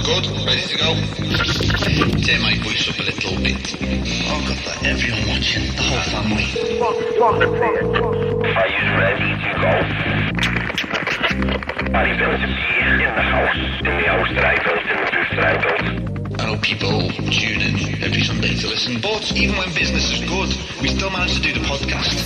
Good, ready to go. Turn my voice up a little bit. Oh, got that. Everyone watching, the whole family. Are you ready to go? Are you going to be in the house that I built, in the booth that I built? I know people tune in every Sunday to listen, but even when business is good, we still manage to do the podcast.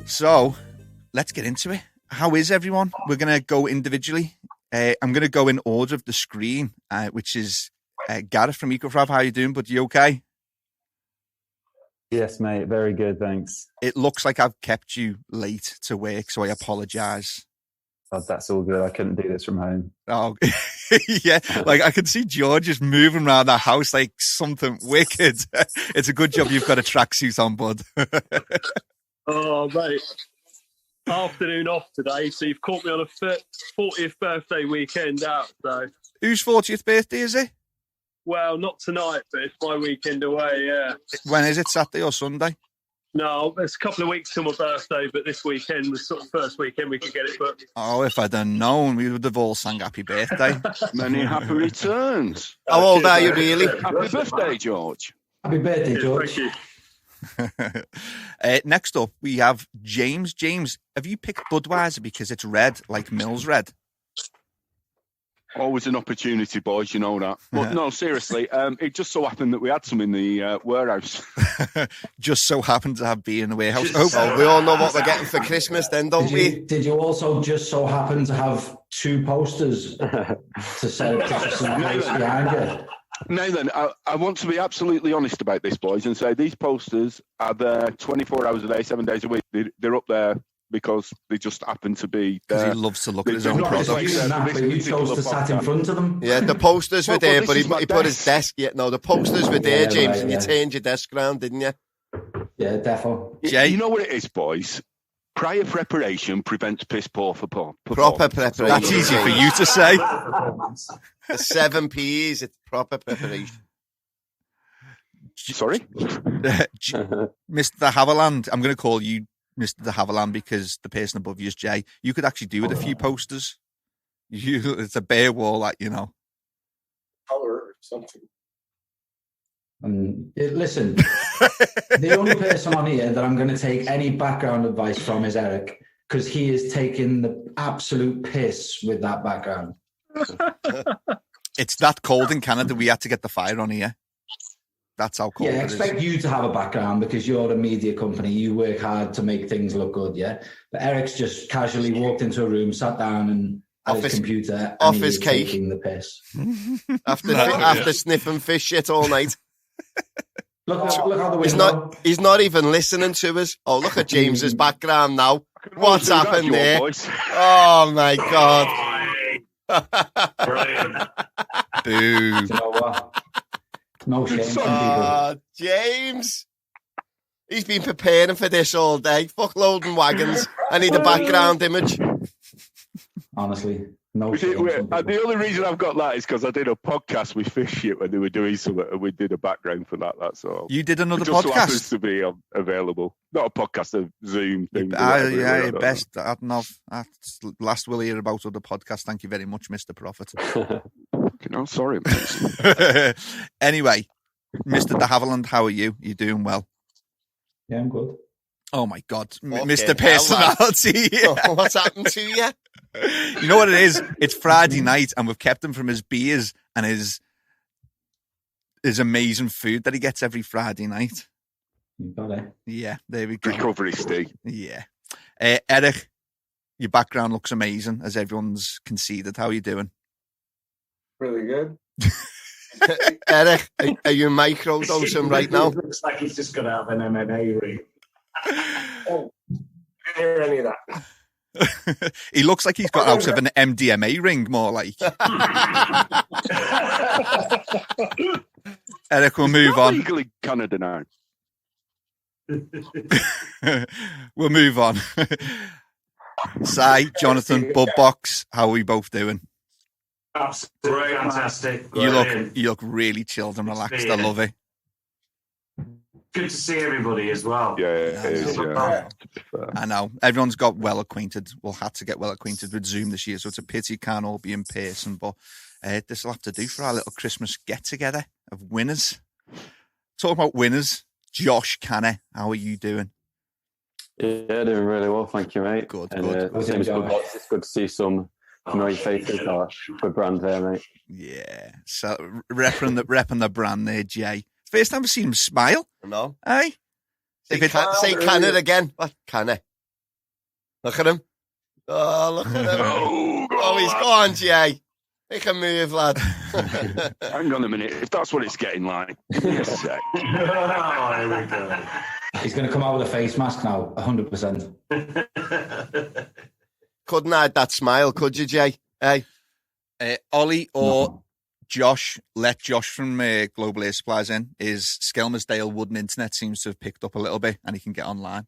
So, let's get into it. How is everyone? We're going to go individually. I'm going to go in order of the screen, which is Gareth from EcoFrav. How are you doing, bud? You okay? Yes, mate. Very good, thanks. It looks like I've kept you late to work, so I apologise. Oh, that's all good. I couldn't do this from home. Oh, yeah. Like, I can see George just moving around the house like something wicked. It's a good job you've got a tracksuit on, bud. Oh, mate. Afternoon off today, so you've caught me on a 40th birthday weekend out. So, whose 40th birthday is it? Well, not tonight, but it's my weekend away, yeah. When is it, Saturday or Sunday? No, it's a couple of weeks till my birthday, but this weekend was sort of first weekend we could get it booked. Oh, if I'd have known, we would have all sang happy birthday. Many happy returns. How old are you, really? Happy birthday, George. Happy birthday, George. Thank you. Next up, we have James. James, have you picked Budweiser because it's red, like Mills Red? Always an opportunity, boys, you know that. But no, seriously, it just so happened that we had some in the warehouse. Just so happened to have beer in the warehouse. We all know what we're getting for Christmas then, don't we? Did you also just so happen to have two posters to set up to some place behind you? Now then, I want to be absolutely honest about this, boys, and say these posters are there 24 hours a day, 7 days a week. They're up there because they just happen to be there. Because he loves to look at his own products. But you chose to sat in front of them. Yeah, the posters were there, but he put his desk. Yeah, no, the posters were there, James, right, and you turned your desk around, didn't you? Yeah, defo. Jay? You know what it is, boys? Prior preparation prevents piss poor for proper preparation. That's easy for you to say. The 7 P's, it's proper preparation. Sorry? Mr. De Havilland, I'm going to call you Mr. De Havilland because the person above you is Jay. You could actually do with a few posters. It's a bare wall, like, you know. Color or something. Listen, the only person on here that I'm going to take any background advice from is Eric, because he is taking the absolute piss with that background. It's that cold in Canada, we had to get the fire on here. That's how cold it is. Yeah, I expect you to have a background because you're a media company. You work hard to make things look good, yeah? But Eric's just casually walked into a room, sat down and at his computer. Off his cake. Taking the piss. After sniffing fish shit all night. Look out the window. He's not even listening to us. Oh, look at James's background now. What's happened there? Oh, my God. Brilliant. Boo. You know what? No shame from people. James. He's been preparing for this all day. Fuck loading wagons. I need a background image. Honestly, no shame. The only reason I've got that is because I did a podcast with Fish Shit when they were doing something, and we did a background for that. That's all. You did another it just podcast? So happens to be available. Not a podcast, a Zoom thing. Yeah, best. I don't know. That's the last we'll hear about other podcasts. Thank you very much, Mr. Prophet. I'm sorry, mate. Anyway, Mr. De Havilland, how are you? You doing well? Yeah, I'm good. Oh my God, Okay, Mr. Personality. What's happened to you? You know what it is? It's Friday night, and we've kept him from his beers and his amazing food that he gets every Friday night. You got it. Yeah, there we go. Recovery Steve. Yeah. Eric, your background looks amazing, as everyone's conceded. How are you doing? Really good. Eric, are you microdosing right now? Looks like he's just got out of an MMA ring. Oh, I didn't hear any of that. He looks like he's got out of an MDMA ring, more like. Eric, we'll move on. Legally Canada now. We'll move on. Si, Jonathan, BudBox, how are we both doing? Absolutely fantastic. You look really chilled and relaxed. I love it. Good to see everybody as well. Yeah, it is. Yeah. I know. Everyone's got well acquainted. Well, had to get well acquainted with Zoom this year, so it's a pity it can't all be in person. But this will have to do for our little Christmas get-together of winners. Talking about winners, Josh CANNA, how are you doing? Yeah, doing really well, thank you, mate. Good. It's good to see some familiar faces. Good brand there, mate. Yeah. So repping the brand there, Jay. First time I've seen him smile. No. Hey? Say CANNA again. What? CANNA. Look at him. Oh, look at him. Oh, he's gone, Jay. Make a move, lad. Hang on a minute. If that's what it's getting like. Yes, Here we go. He's going to come out with a face mask now, 100%. Couldn't hide that smile, could you, Jay? Hey. Ollie or Josh, let Josh from Global Air Supplies in. His Skelmersdale wooden internet seems to have picked up a little bit and he can get online.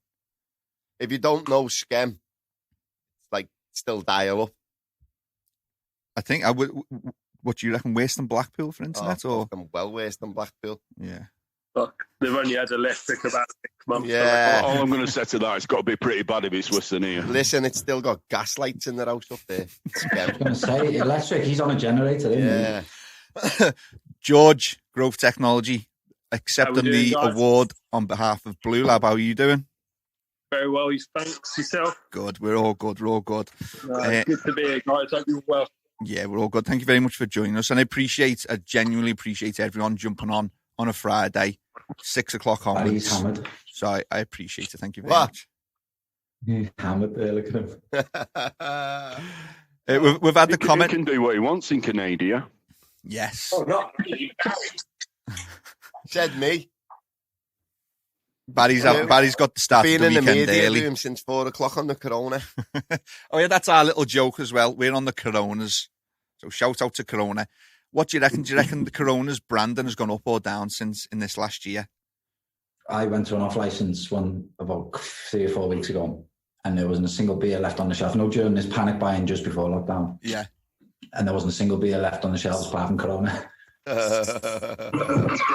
If you don't know Skem, it's like still dial up. I think I would. What do you reckon? Western Blackpool for internet, or well, Western Blackpool? Yeah. Look, they've only had electric about 6 months. Yeah. All I'm going to say to that, it's got to be pretty bad if it's worse than here. Listen, it's still got gas lights in the house up there. I was going to say electric. He's on a generator, isn't he? George, Growth Technology, accepting the award on behalf of Blue Lab. How are you doing? Very well, thanks. Yourself? Good. We're all good. Good to be here, guys. Hope you're well. Yeah, we're all good. Thank you very much for joining us. And I genuinely appreciate everyone jumping on a Friday, 6 o'clock onwards. He's hammered. So I appreciate it. Thank you very much. He's hammered there. Look at him. We've had the comment. He can do what he wants in Canada. Yes. Oh, not Said me. Barry's got the start Been of the in the weekend media early. room since 4 o'clock on the Corona. Oh yeah, that's our little joke as well. We're on the Coronas, so shout out to Corona. What do you reckon? Do you reckon the Corona's branding has gone up or down since in this last year? I went to an off-license one about 3 or 4 weeks ago, and there wasn't a single beer left on the shelf. No, during this panic buying just before lockdown. Yeah. And there wasn't a single beer left on the shelves apart from Corona.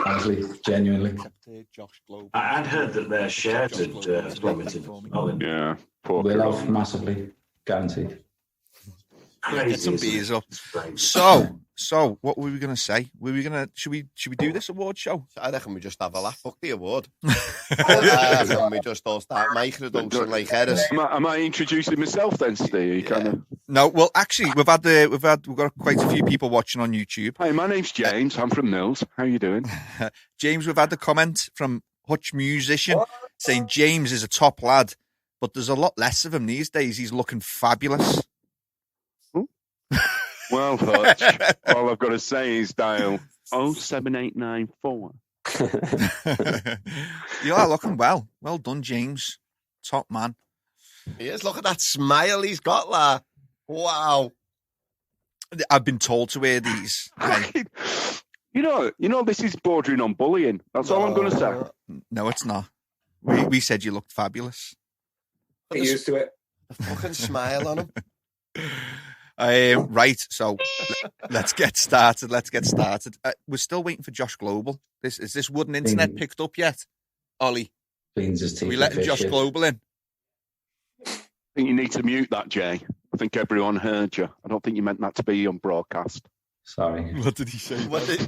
Honestly, genuinely. I had heard that their shares had plummeted. Yeah. We'll have massively, guaranteed. Yeah, get some beers up. So what were we going to say? Should we do this award show? I reckon we just have a laugh. Fuck the award. I reckon we just all start microdosing like Harris. Am I introducing myself then, Steve? Yeah. No, well, actually, we've got quite a few people watching on YouTube. Hi, my name's James. I'm from Mills. How you doing? James, we've had the comment from Hutch Musician saying James is a top lad, but there's a lot less of him these days. He's looking fabulous. Well, Hutch, all I've got to say is dial 07894. You are looking well. Well done, James. Top man. He is. Look at that smile he's got, lad. Wow. I've been told to wear these. You know, this is bordering on bullying. That's all I'm going to say. No, it's not. We said you looked fabulous. Get used to it. A fucking smile on him. Right, so let's get started. We're still waiting for Josh Global. Is this wooden internet picked up yet? Ollie, cleans his teeth. We letting Josh Global in? I think you need to mute that, Jay. I think everyone heard you. I don't think you meant that to be on broadcast. Sorry. What did he say?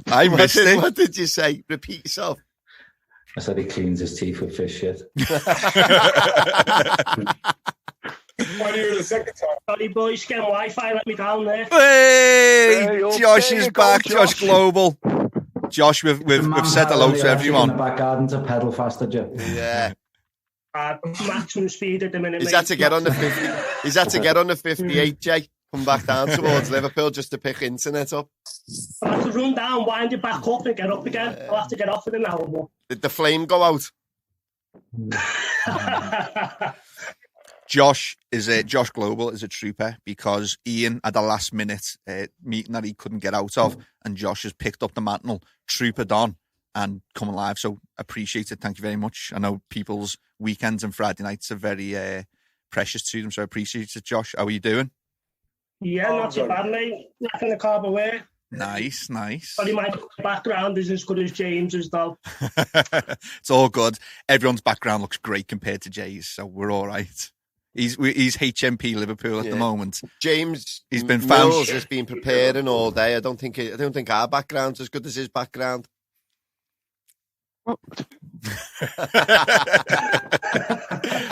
I missed it. What did you say? Repeat yourself. I said he cleans his teeth with fish shit. Why do you the second time? Sorry, boys, get Wi-Fi. Let me down there. Hey, Josh is back. Josh Global. Josh, we've said hello to everyone. In the back garden to pedal faster, Joe. Yeah. Maximum speed at the minute. Is that to get on the 50? Is that to get on the 58, Jay? Come back down towards Liverpool just to pick internet up. I'll have to run down, wind it back up, and get up again. I'll have to get off in an hour. Did the flame go out? Josh Global is a trooper because Ian had a last minute meeting that he couldn't get out of, and Josh has picked up the mantle, troopered on, and coming live. So appreciate it. Thank you very much. I know people's weekends and Friday nights are very precious to them, so I appreciate it. Josh, how are you doing? Yeah, not too bad, mate. Nothing the car away. Nice. Sorry, my background is as good as James's, though. It's all good. Everyone's background looks great compared to Jay's, so we're all right. He's HMP Liverpool at the moment. James, he's been found. Mills has been preparing all day. I don't think our background's as good as his background. All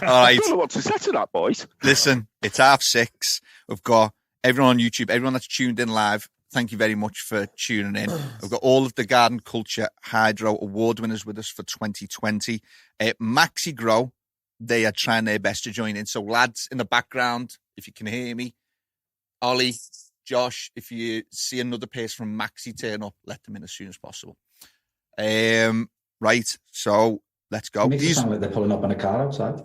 right. I don't know what to say to that, boys. Listen, it's 6:30. We've got everyone on YouTube, everyone that's tuned in live. Thank you very much for tuning in. We've got all of the Garden Culture Hydro Award winners with us for 2020. Maxi Grow, they are trying their best to join in. So, lads in the background, if you can hear me, Ollie, Josh, if you see another person from Maxi turn up, let them in as soon as possible. Right, so let's go. It makes it sound like they're pulling up in a car outside.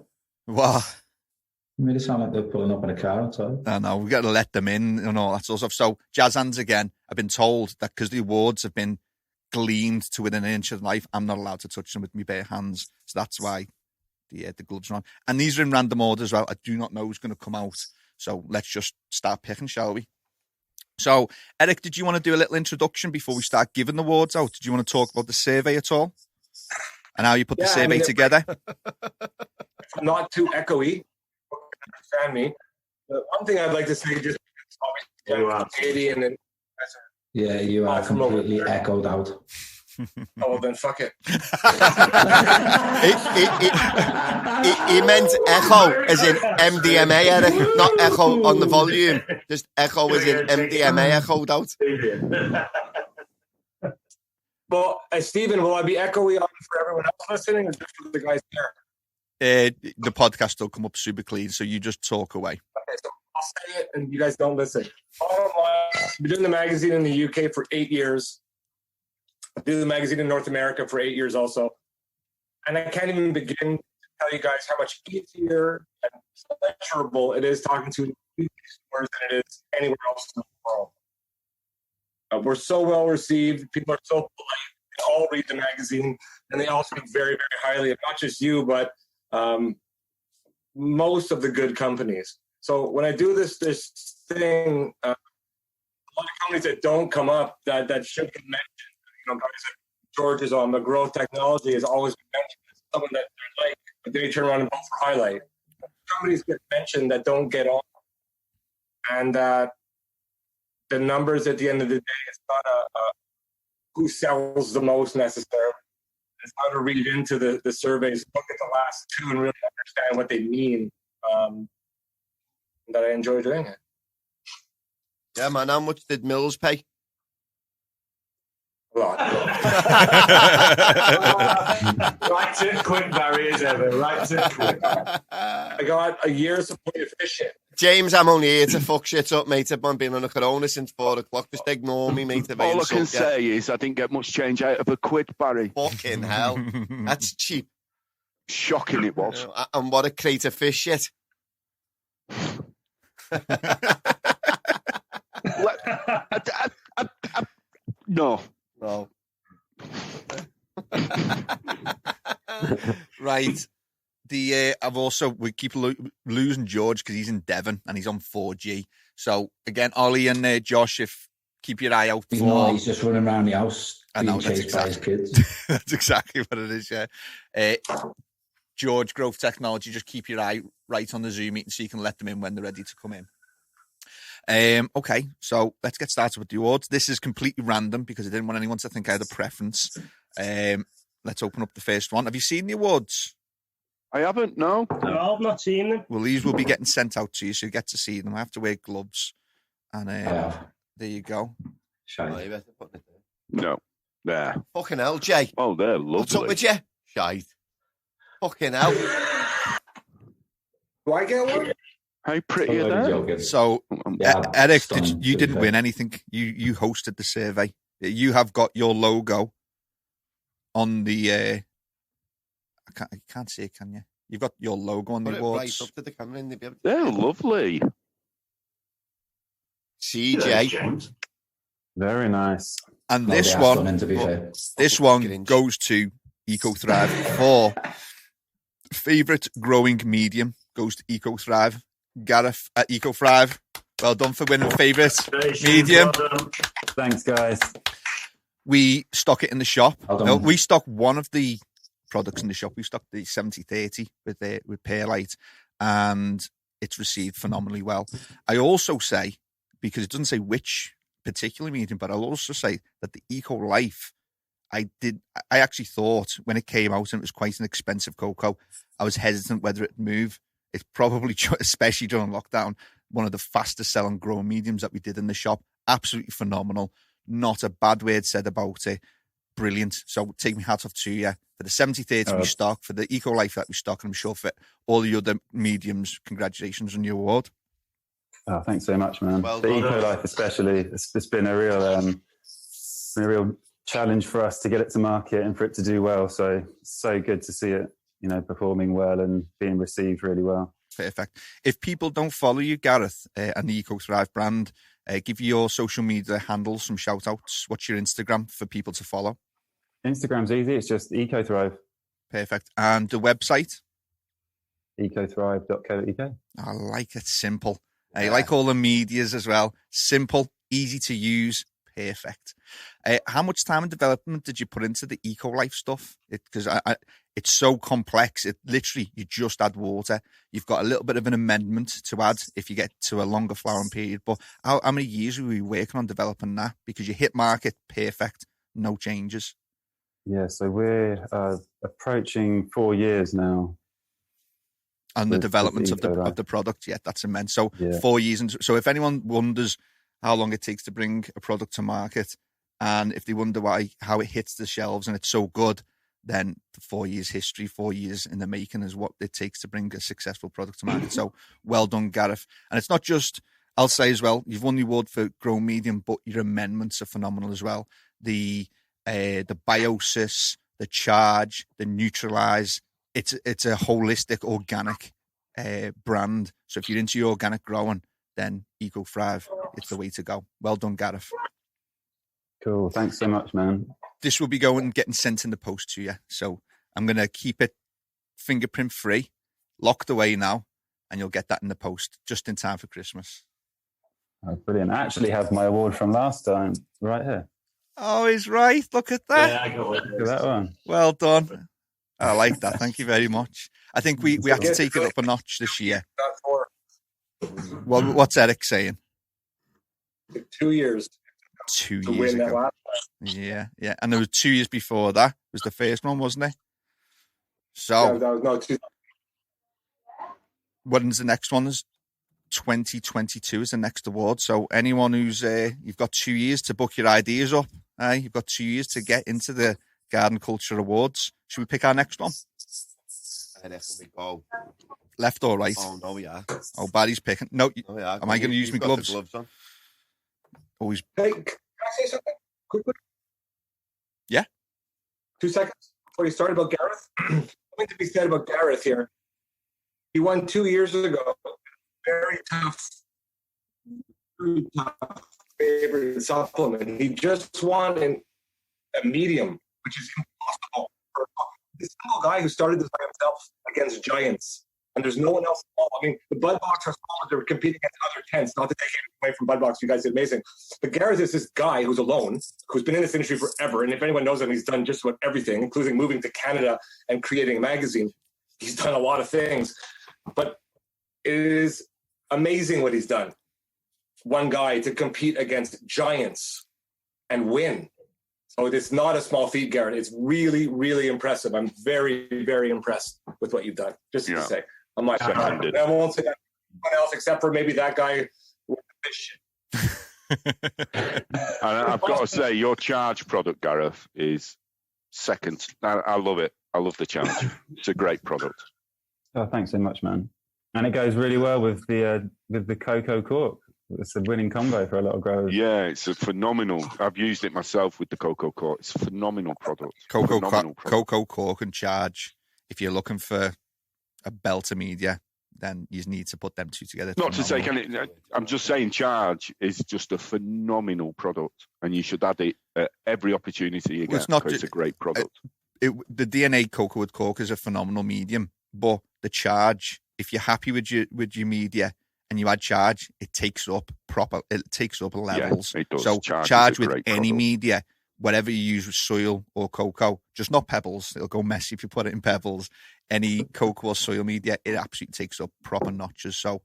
What? It made it sound like they're pulling up in a car outside. I know, we've got to let them in and all that sort of stuff. So, jazz hands again. I've been told that because the awards have been gleamed to within an inch of life, I'm not allowed to touch them with my bare hands. So that's why the gloves are on. And these are in random order as well. I do not know who's going to come out. So let's just start picking, shall we? So, Eric, did you want to do a little introduction before we start giving the awards out? Did you want to talk about the survey at all? And how you put the survey together? Not too echoey. Understand me. The one thing I'd like to say, just because Katie and then yeah, you are completely echoed out. Oh, then fuck it. He meant echo as in MDMA, Eric, not echo on the volume. Just echo as in MDMA echoed out. Well, Stephen, will I be echoey on for everyone else listening or just for the guys there? The podcast will come up super clean, so you just talk away. Okay, so I'll say it and you guys don't listen. I've been doing the magazine in the UK for 8 years. I do the magazine in North America for 8 years also. And I can't even begin to tell you guys how much easier and pleasurable it is talking to stores than it is anywhere else in the world. We're so well received. People are so polite. They all read the magazine, and they all speak very, very highly of not just you, but most of the good companies. So when I do this thing, a lot of companies that don't come up that should be mentioned, guys like George is on, the growth technology has always been mentioned as someone that they're like, but they turn around and vote for highlight. Companies get mentioned that don't get on, and the numbers at the end of the day, it's not who sells the most necessarily. It's how to read into the surveys, look at the last two and really understand what they mean. That I enjoy doing it. Yeah, man, how much did Mills pay? A lot. Right to quick, Barry, as ever. Right to quick. I got a year's support of fishing. James, I'm only here to fuck shit up, mate. I've been on a corona since 4 o'clock. Just ignore me, mate. All I can say is I didn't get much change out of a quid, Barry. Fucking hell. That's cheap. Shocking it was. And what a crate of fish shit. No. Right. We keep losing George because he's in Devon and he's on 4G. So again, Ollie and Josh, keep your eye out for. No, he's just running around the house. I know, being chased by his kids. That's exactly what it is. Yeah. George, Growth Technology, just keep your eye right on the Zoom meeting so you can let them in when they're ready to come in. Okay, so let's get started with the awards. This is completely random because I didn't want anyone to think I had a preference. Let's open up the first one. Have you seen the awards? I haven't, no. No, I've not seen them. Well, these will be getting sent out to you, so you get to see them. I have to wear gloves. And there you go. No. There. Fucking hell, Jay. Oh, they're lovely. What's up with you? Shite. Fucking hell. Do I get one? How pretty are they? So, Eric, you didn't win anything. You hosted the survey. You have got your logo on the... I can't see it, can you? You've got your logo on the awards. Right up to the camera. They're lovely. CJ. Very nice. And Well, this they are one, stunning, to be fair. this one goes to EcoThrive for favourite growing medium. Goes to EcoThrive. Gareth at EcoThrive. Well done for winning favourite medium. Thanks, guys. We stock it in the shop. Well done. We stock one of the products in the shop. We stock the 70/30 with Perlite, and it's received phenomenally well. I also say, because it doesn't say which particular medium, but I'll also say that the Eco Life, I actually thought when it came out and it was quite an expensive cocoa, I was hesitant whether it'd move. It's probably, especially during lockdown, one of the fastest selling growing mediums that we did in the shop. Absolutely phenomenal. Not a bad word said about it. Brilliant. So take my hat off to you. For the 70/30 we stock, for the Eco Life that we stock, and I'm sure for all the other mediums, congratulations on your award. Oh, thanks so much, man. Well the done. Eco Life especially, it's been a real challenge for us to get it to market and for it to do well. So good to see it, performing well and being received really well. Perfect. If people don't follow you, Gareth, and the EcoThrive brand, give your social media handles some shout outs. What's your Instagram for people to follow? Instagram's easy. It's just EcoThrive. Perfect. And the website? ecothrive.co.uk. I like it. Simple. I like all the medias as well. Simple, easy to use. Perfect. How much time and development did you put into the Eco Life stuff? Because it's so complex. It literally, you just add water. You've got a little bit of an amendment to add if you get to a longer flowering period. But how many years were you working on developing that? Because you hit market, perfect, no changes. Yeah, so we're approaching 4 years now. And the development of the product, yeah, that's immense. So 4 years. And so if anyone wonders how long it takes to bring a product to market, and if they wonder how it hits the shelves and it's so good, then 4 years history, 4 years in the making is what it takes to bring a successful product to market. So well done, Gareth. And it's not just, I'll say as well, you've won the award for Grow Medium, but your amendments are phenomenal as well. The Biosis, the Charge, the Neutralize, it's a holistic organic brand. So if you're into your organic growing, then EcoThrive, it's the way to go. Well done, Gareth. Cool. Thanks so much, man. This will be getting sent in the post to you. So I'm going to keep it fingerprint free, locked away now, and you'll get that in the post just in time for Christmas. Oh, brilliant. I actually have my award from last time right here. Oh, he's right. Look at that. Yeah, I got it. Look at that one. Well done. I like that. Thank you very much. I think we have to take it up a notch this year. Well, what's Eric saying? 2 years. 2 to years win that ago. last Yeah. And there was 2 years before that. Was the first one, wasn't it? So, that was 2. when's the next one? Is 2022 is the next award. So anyone who's you've got 2 years to book your ideas up. You've got 2 years to get into the Garden Culture Awards. Should we pick our next one? I definitely go. Left or right? Oh no, yeah. Oh, Barry's picking. No, yeah. am I going to use my gloves? On. Always. Hey, can I say something quickly? Yeah. 2 seconds before you start about Gareth. Something to be said about Gareth here. He won 2 years ago. Very tough favorite supplement. He just won a medium, which is impossible for this single guy who started this by himself against giants. And there's no one else involved. I mean, the BudBox are small. They're competing against other tents. Not to take it away from BudBox. You guys did amazing. But Gareth is this guy who's alone, who's been in this industry forever. And if anyone knows him, he's done just about everything, including moving to Canada and creating a magazine. He's done a lot of things. But it is amazing what he's done. One guy to compete against giants and win. So it's not a small feat, Garrett. It's really, really impressive. I'm very, very impressed with what you've done. Just to say, I'm not sure. I won't say that anyone else except for maybe that guy with the shit. And I've got to say, your Charge product, Gareth, is second. I love it. I love the Charge. It's a great product. Oh, thanks so much, man. And it goes really well with the cocoa cork. It's a winning combo for a lot of growers. Yeah, it's a phenomenal. I've used it myself with the cocoa cork. It's a phenomenal product. Cocoa cork and Charge. If you're looking for a belter media, then you need to put them two together. Not to say, I'm just saying, Charge is just a phenomenal product, and you should add it at every opportunity you get. It's a great product. The DNA cocoa with cork is a phenomenal medium, but the Charge, if you're happy with your media and you add Charge, it takes up levels. Yeah, it does. So Charge with any media, whatever you use with soil or cocoa, just not pebbles. It'll go messy if you put it in pebbles. Any cocoa or soil media, it absolutely takes up proper notches. So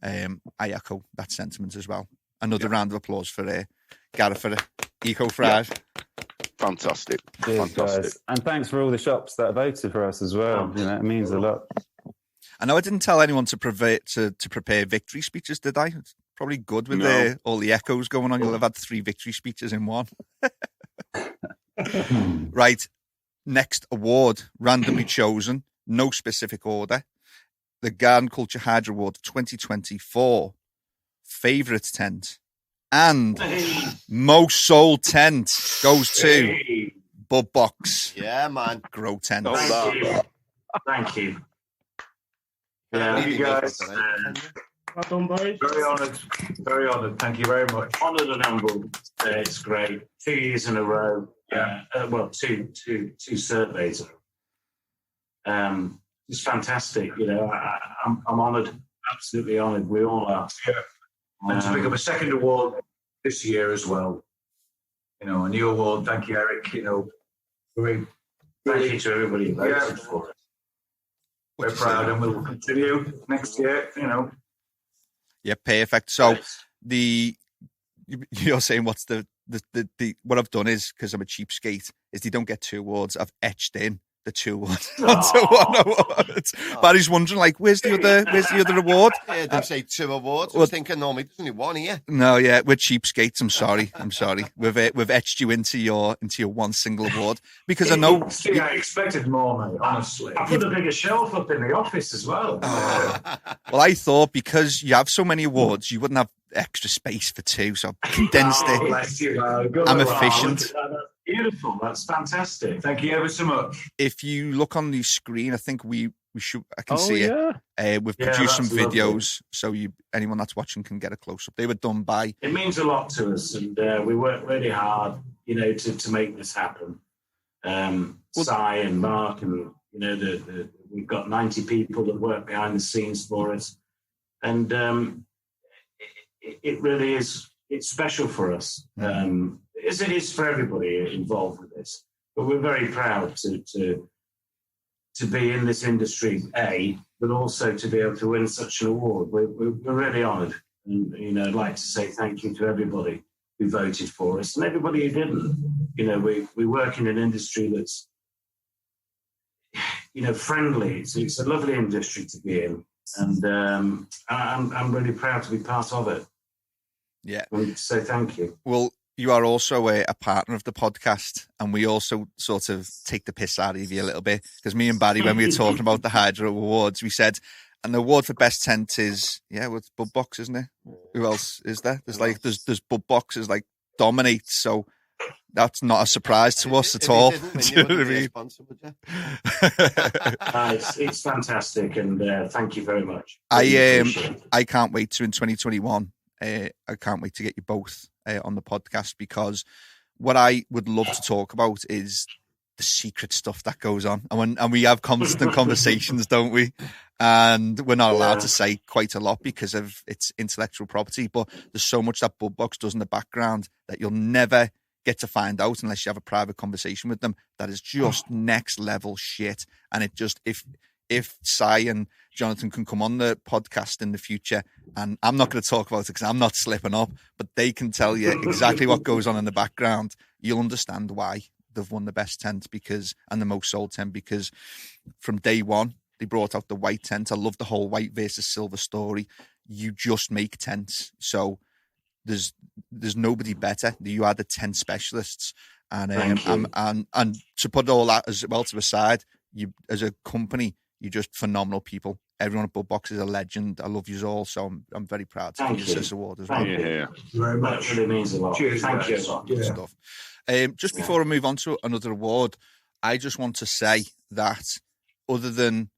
I echo that sentiment as well. Another round of applause for Gareth for the Eco Thrive. Fantastic. Cheers, guys. And thanks for all the shops that voted for us as well. You know, it means a lot. I know I didn't tell anyone to prepare victory speeches, did I? It's probably good with all the echoes going on. You'll have had 3 victory speeches in one. Right. Next award, randomly chosen, no specific order. The Garden Culture Hydro Award 2024. Favourite tent and most sold tent goes to BudBox. Yeah, man. Grow tent. Thank you. Yeah, you guys. Well done, boys. Very honoured. Very honoured. Thank you very much. Honoured and humbled. It's great. 2 years in a row. Yeah. Two surveys. It's fantastic. You know, I'm honoured. Absolutely honoured. We all are. Yeah. And to pick up a second award this year as well. You know, a new award. Thank you, Eric. You know, thank you to everybody who voted for it. We're proud and we'll continue next year, you know. Yeah, perfect. So you're saying what's the what I've done is, because I'm a cheapskate, is they don't get 2 awards. I've etched in the 2 awards onto 1 award. Barry's wondering, like, where's the other award? Yeah, don't say 2 awards. I was thinking normally there's only 1 here. No, yeah, we're cheapskates. I'm sorry. We've etched you into your 1 single award, because I know. See, I expected more, mate. Honestly, I put a bigger shelf up in the office as well. Well, I thought because you have so many awards, you wouldn't have extra space for 2, so I condensed it. Bless you, I'm efficient. Beautiful. That's fantastic. Thank you ever so much. If you look on the screen, I think we should. I can see it. We've produced some videos, so anyone that's watching can get a close up. They were done by. It means a lot to us, and we worked really hard, you know, to make this happen. Si and Mark, and you know, we've got 90 people that work behind the scenes for us, and it really is. It's special for us. As it is for everybody involved with this, but we're very proud to be in this industry, but also to be able to win such an award. We're really honoured, and you know, I'd like to say thank you to everybody who voted for us and everybody who didn't. You know, we work in an industry that's, you know, friendly. It's a lovely industry to be in, and I'm really proud to be part of it. Yeah, so thank you. Well, you are also a partner of the podcast, and we also sort of take the piss out of you a little bit, because me and Barry, when we were talking about the Hydro Awards, we said, and the award for best tent is, with BudBox, isn't it? Who else is there? There's BudBox is like dominates, so that's not a surprise to us at all. It's fantastic, and thank you very much. I can't wait to in 2021. I can't wait to get you both on the podcast, because what I would love to talk about is the secret stuff that goes on, and we have constant conversations, don't we? And we're not allowed to say quite a lot because of its intellectual property, but there's so much that BudBox does in the background that you'll never get to find out unless you have a private conversation with them. That is just next level shit. And it just, if Si and Jonathan can come on the podcast in the future, and I'm not going to talk about it because I'm not slipping up, but they can tell you exactly what goes on in the background, you'll understand why they've won the best tent and the most sold tent, because from day one, they brought out the white tent. I love the whole white versus silver story. You just make tents. So there's nobody better. You are the tent specialists. And to put all that as well to the side, you as a company, you're just phenomenal people. Everyone at BudBox is a legend. I love you all, so I'm very proud to give you this award as well. Thank you very much. It really means a lot. Cheers, thank you. Stuff. Just before I move on to another award, I just want to say that other than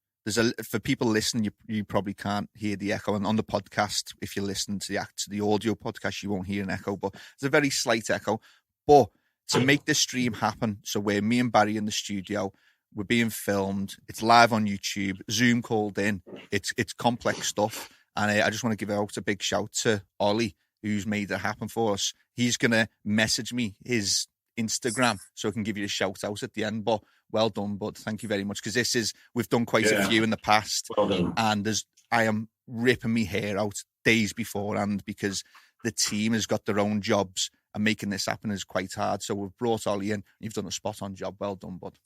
for people listening, you probably can't hear the echo, and on the podcast, if you listen to the audio podcast, you won't hear an echo, but it's a very slight echo. But to make this stream happen, so where me and Barry in the studio, we're being filmed, it's live on YouTube, Zoom called in, it's complex stuff, and I just want to give out a big shout to Ollie, who's made it happen for us. He's gonna message me his Instagram so I can give you a shout out at the end. But well done, bud. Thank you very much, because we've done quite a few in the past, and I am ripping my hair out days beforehand because the team has got their own jobs, and making this happen is quite hard. So we've brought Ollie in. You've done a spot on job. Well done, bud.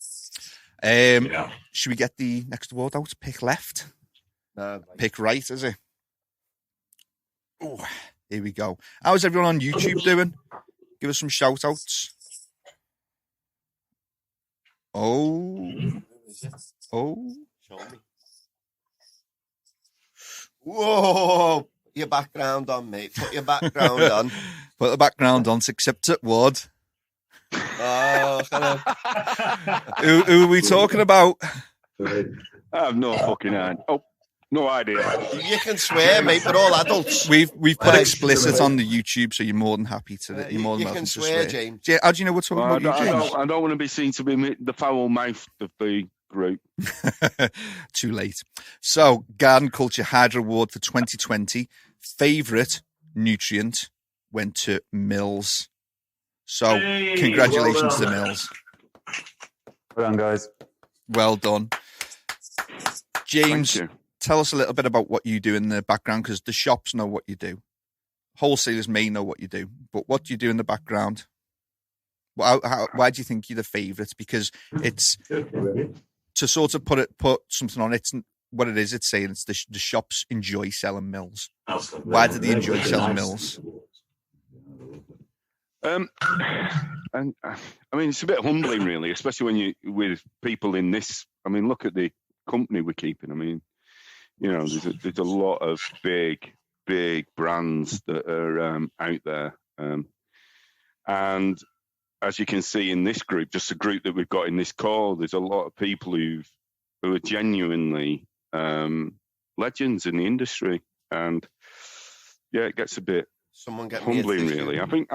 Should we get the next award out? Pick left. Pick right, is it? Oh, here we go. How's everyone on YouTube doing? Give us some shout outs. Oh. Whoa. Your background on, mate. Put your background on. Put the background on. Accept it, Ward. Oh, who are we talking about? I have no fucking idea. Oh, no idea. You can swear, mate. We're all adults. We've put explicit on the YouTube, so you're more than happy to. You're more than welcome to swear, James. How do you know we're talking about you, James? I don't want to be seen to be the foul mouth of the group. Too late. So, Garden Culture Hydro Award for 2020. Favourite nutrient went to Mills. So, congratulations to Mills. Well done, guys. Well done. James, tell us a little bit about what you do in the background, because the shops know what you do. Wholesalers may know what you do, but what do you do in the background? Why do you think you're the favourite? Because it's, to sort of put something on it, what it is, it's saying it's the shops enjoy selling Mills. Why do they enjoy selling Mills? And I mean, it's a bit humbling, really, especially when you with people in this. I mean, look at the company we're keeping. I mean, you know, there's a lot of big brands that are out there, and as you can see in this group, just the group that we've got in this call, there's a lot of people who are genuinely legends in the industry, and yeah, it gets a bit humbling, really. I think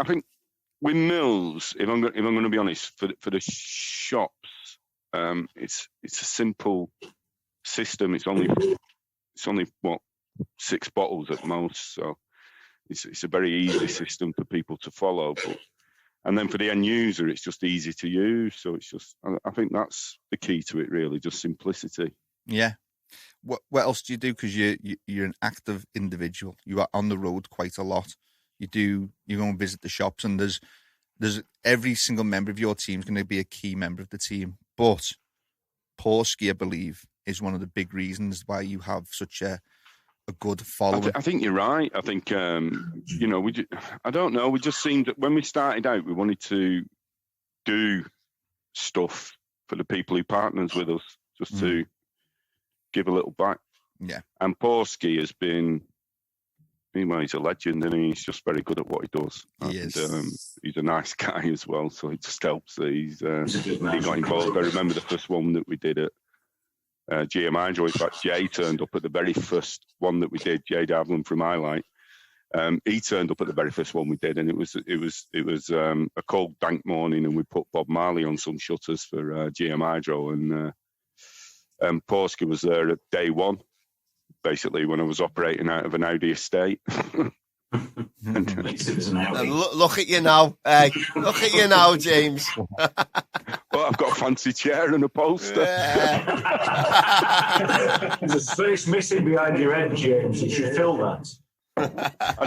with Mills, if I'm going to be honest, for the shops, it's a simple system. It's only what, 6 bottles at most, so it's a very easy system for people to follow. And then for the end user, it's just easy to use. So it's just, I think that's the key to it, really, just simplicity. Yeah. What else do you do? Because you're an active individual. You are on the road quite a lot. You go and visit the shops, and there's every single member of your team is going to be a key member of the team. But Porsche, I believe, is one of the big reasons why you have such a good following. I think you're right. I think you know, I don't know. We just seemed, when we started out, we wanted to do stuff for the people who partners with us, just to give a little back. Yeah. And Porsche has been, well, he's a legend, and he's just very good at what he does. He is. He's a nice guy as well, so it just helps that he got involved. I remember the first one that we did at GM Hydro. In fact, Jay turned up at the very first one that we did. Jay Davlin from SANlight. He turned up at the very first one we did, and it was a cold, dank morning, and we put Bob Marley on some shutters for GM Hydro, and Porsche was there at day one, basically when I was operating out of an Audi estate. And look at you now, look at you now, James. Well, I've got a fancy chair and a poster. There's a space missing behind your head, James. You should fill that. I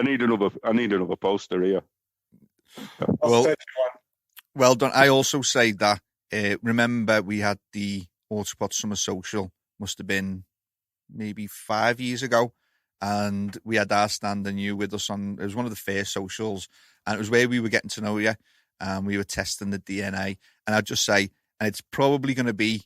need another poster here. Well done. I also say that. Remember, we had the AutoPot Summer Social. Must have been maybe 5 years ago. And we had our stand and you with us on, it was one of the first socials, and it was where we were getting to know you, and we were testing the DNA. And I'd just say, and it's probably going to be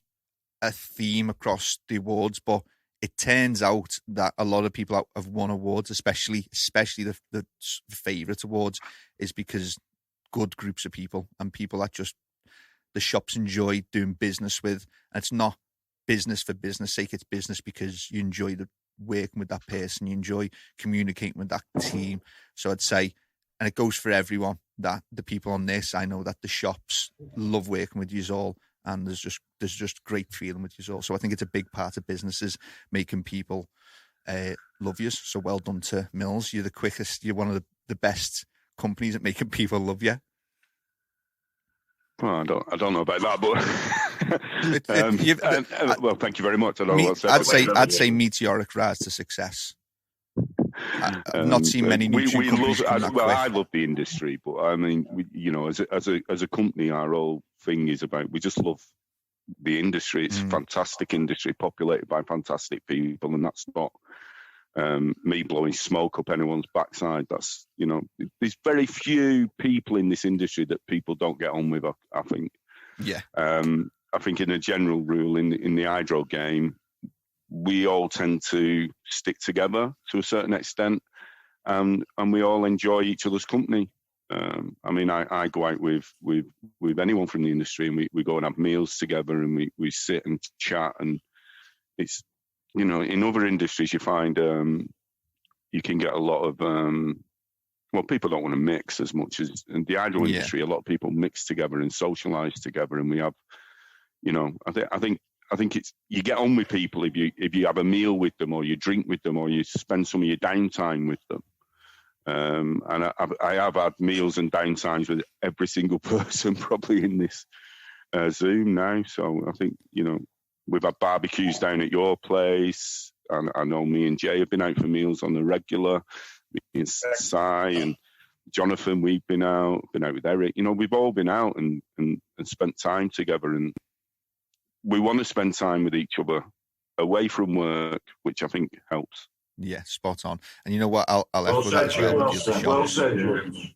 a theme across the awards, but it turns out that a lot of people have won awards, especially the favourite awards, is because good groups of people and people that just the shops enjoy doing business with. And it's not business for business sake. It's business because you enjoy working with that person, you enjoy communicating with that team. So I'd say, and it goes for everyone, that the people on this, I know that the shops love working with you all, and there's just great feeling with you all. So I think it's a big part of businesses, making people love you. So well done to Mills. You're the quickest. You're one of the best companies at making people love you. Well, I don't know about that, but well, thank you very much. I don't know what's I'd say meteoric rise to success. I've not seen many new companies come that quick. I love the industry, but I mean, as a company, our whole thing is about, we just love the industry. It's a fantastic industry, populated by fantastic people, and that's not me blowing smoke up anyone's backside. That's, there's very few people in this industry that people don't get on with, I think. Yeah. I think in a general rule in the hydro game, we all tend to stick together to a certain extent, and we all enjoy each other's company. I mean, I go out with anyone from the industry, and we go and have meals together, and we sit and chat, and it's, in other industries you find you can get a lot of people don't want to mix as much as in the hydro industry. A lot of people mix together and socialize together, and we have, I think it's, you get on with people if you have a meal with them, or you drink with them, or you spend some of your downtime with them. And I have had meals and downtimes with every single person probably in this Zoom now. So I think, we've had barbecues down at your place, and I know me and Jay have been out for meals on the regular. Me and Sai and Jonathan, we've been out with Eric. We've all been out and spent time together, and we want to spend time with each other away from work, which I think helps. Yeah, spot on. And you know what? I'll echo that as well with the other shops.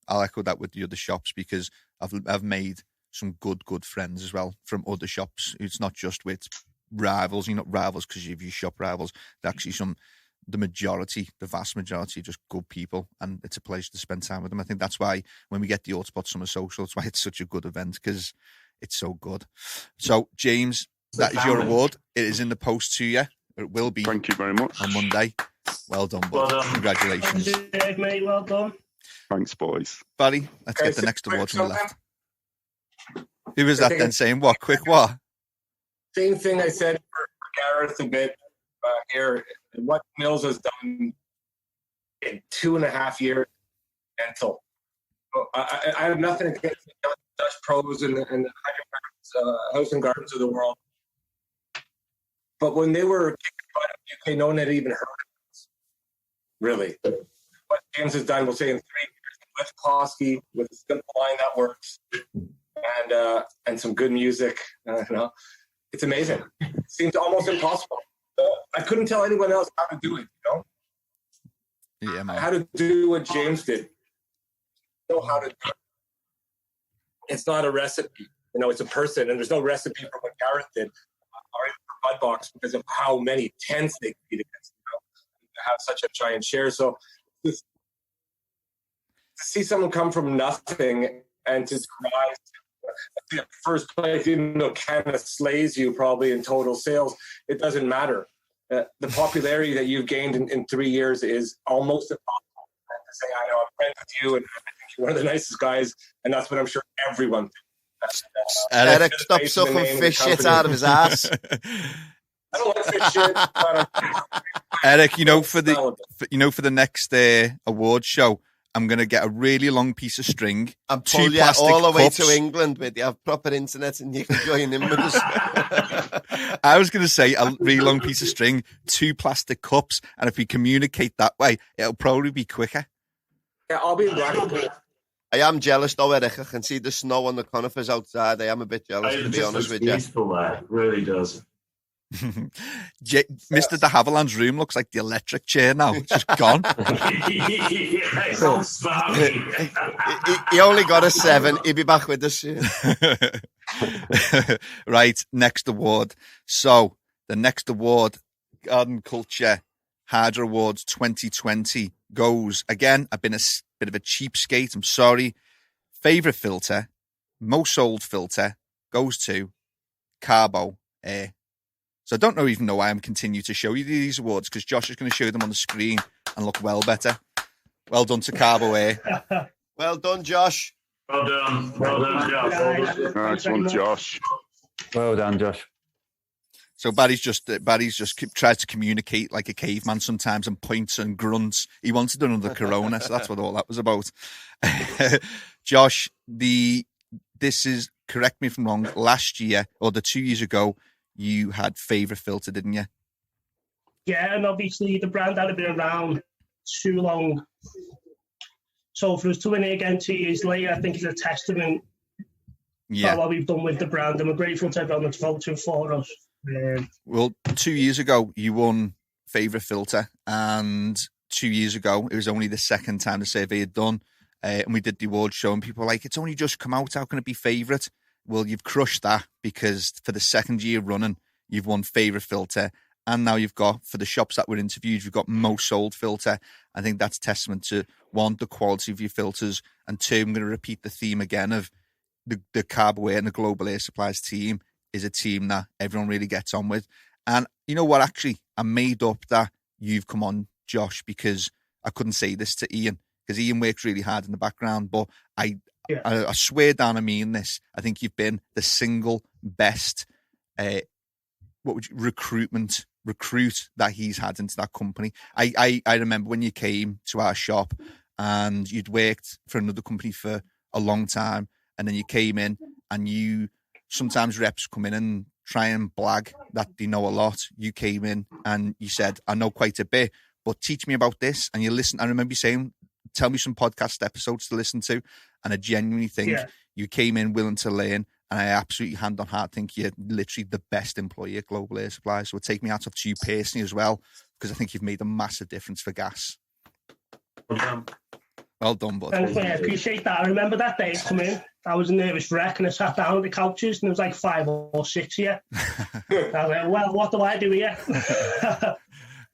I'll echo that with the other shops, because I've made some good friends as well from other shops. It's not just with rivals. You're not rivals because you've your shop rivals. They're actually the vast majority are just good people, and it's a pleasure to spend time with them. I think that's why when we get the AutoPot Summer Social, it's why it's such a good event, because it's so good. So, James, that is your award. It is in the post to you. It will be. Thank you very much. On Monday. Well done, bud. Congratulations. Mate, well done. Thanks, boys. Barry, let's get the next award from the left. Who was that then saying what? Quick what? Same thing I said for Gareth a bit here. What Mills has done in 2.5 years mental. I have nothing against the Dutch pros and the house and gardens of the world. But when they were kicking butt in the UK, no one had even heard of us. Really. What James has done, we'll say in 3 years, with Klosky, with a simple line that works, and some good music, it's amazing. It seems almost impossible. I couldn't tell anyone else how to do it, Yeah, man. How to do what James did. Know how to do it. It's not a recipe. It's a person, and there's no recipe for what Gareth did, or even for BudBox, because of how many tents they compete against, to have such a giant share. So to see someone come from nothing and to rise to first place, even though CANNA slays you probably in total sales, it doesn't matter. The popularity that you've gained in 3 years is almost impossible. To say, I know I'm friends with you, and I think you're one of the nicest guys, and that's what I'm sure everyone thinks. Eric, stop sucking fish shit out of his ass. I don't like fish shit. Eric, for the next award show, I'm going to get a really long piece of string. And pull you all the way to England with you have proper internet, and you can join in with us. I was going to say a really long piece of string, 2 plastic cups, and if we communicate that way, it'll probably be quicker. Yeah, I'll be in Blackpool. I am jealous though, Eric. I can see the snow on the conifers outside. I am a bit jealous, to be honest with you. It's beautiful there. It really does. Mr. de Havilland's room looks like the electric chair now. It's just gone. It's all sparky. He only got a 7. He'll be back with us soon. Right, next award. So, the next award, Garden Culture Hydro Awards 2020, goes, again, I've been a bit of a cheapskate, I'm sorry. Favourite filter, most sold filter, goes to Carbo So I don't even know why I'm continuing to show you these awards, because Josh is going to show them on the screen and look well better. Well done to Carbo Air. Well done, Josh. Well done. Well done, Josh. Nice one, Josh. Well done, Josh. So Barry's just tries to communicate like a caveman sometimes and points and grunts. He wanted another Corona, so that's what all that was about. Josh, this is, correct me if I'm wrong, last year or the 2 years ago, you had favourite filter, didn't you? Yeah, and obviously the brand hadn't been around too long. So for us to win it again 2 years later, I think is a testament to what we've done with the brand, and we're grateful to everyone that's voted for us. Well, 2 years ago, you won favourite filter, and 2 years ago, it was only the second time the survey had done, and we did the award show, and people were like, it's only just come out, how can it be favourite? Well, you've crushed that, because for the second year running, you've won favourite filter, and now you've got, for the shops that were interviewed, you've got most sold filter. I think that's testament to, one, the quality of your filters, and two, I'm going to repeat the theme again of the Carbo Air and the Global Air Supplies team is a team that everyone really gets on with. And you know what, actually, I made up that you've come on, Josh, because I couldn't say this to Ian, because Ian works really hard in the background, but I swear down I mean this. I think you've been the single best recruit that he's had into that company. I remember when you came to our shop and you'd worked for another company for a long time, and then you came in, and you sometimes reps come in and try and blag that they know a lot. You came in and you said, I know quite a bit, but teach me about this. And you listen. I remember you saying, tell me some podcast episodes to listen to. And I genuinely think you came in willing to learn. And I absolutely hand on heart think you're literally the best employee at Global Air Supply. So take me out of to you personally as well, because I think you've made a massive difference for gas. Well done, bud. Thanks, mate. I appreciate that. I remember that day I come in, I was a nervous wreck, and I sat down on the couches, and there was like 5 or 6 here. I was like, well, what do I do here?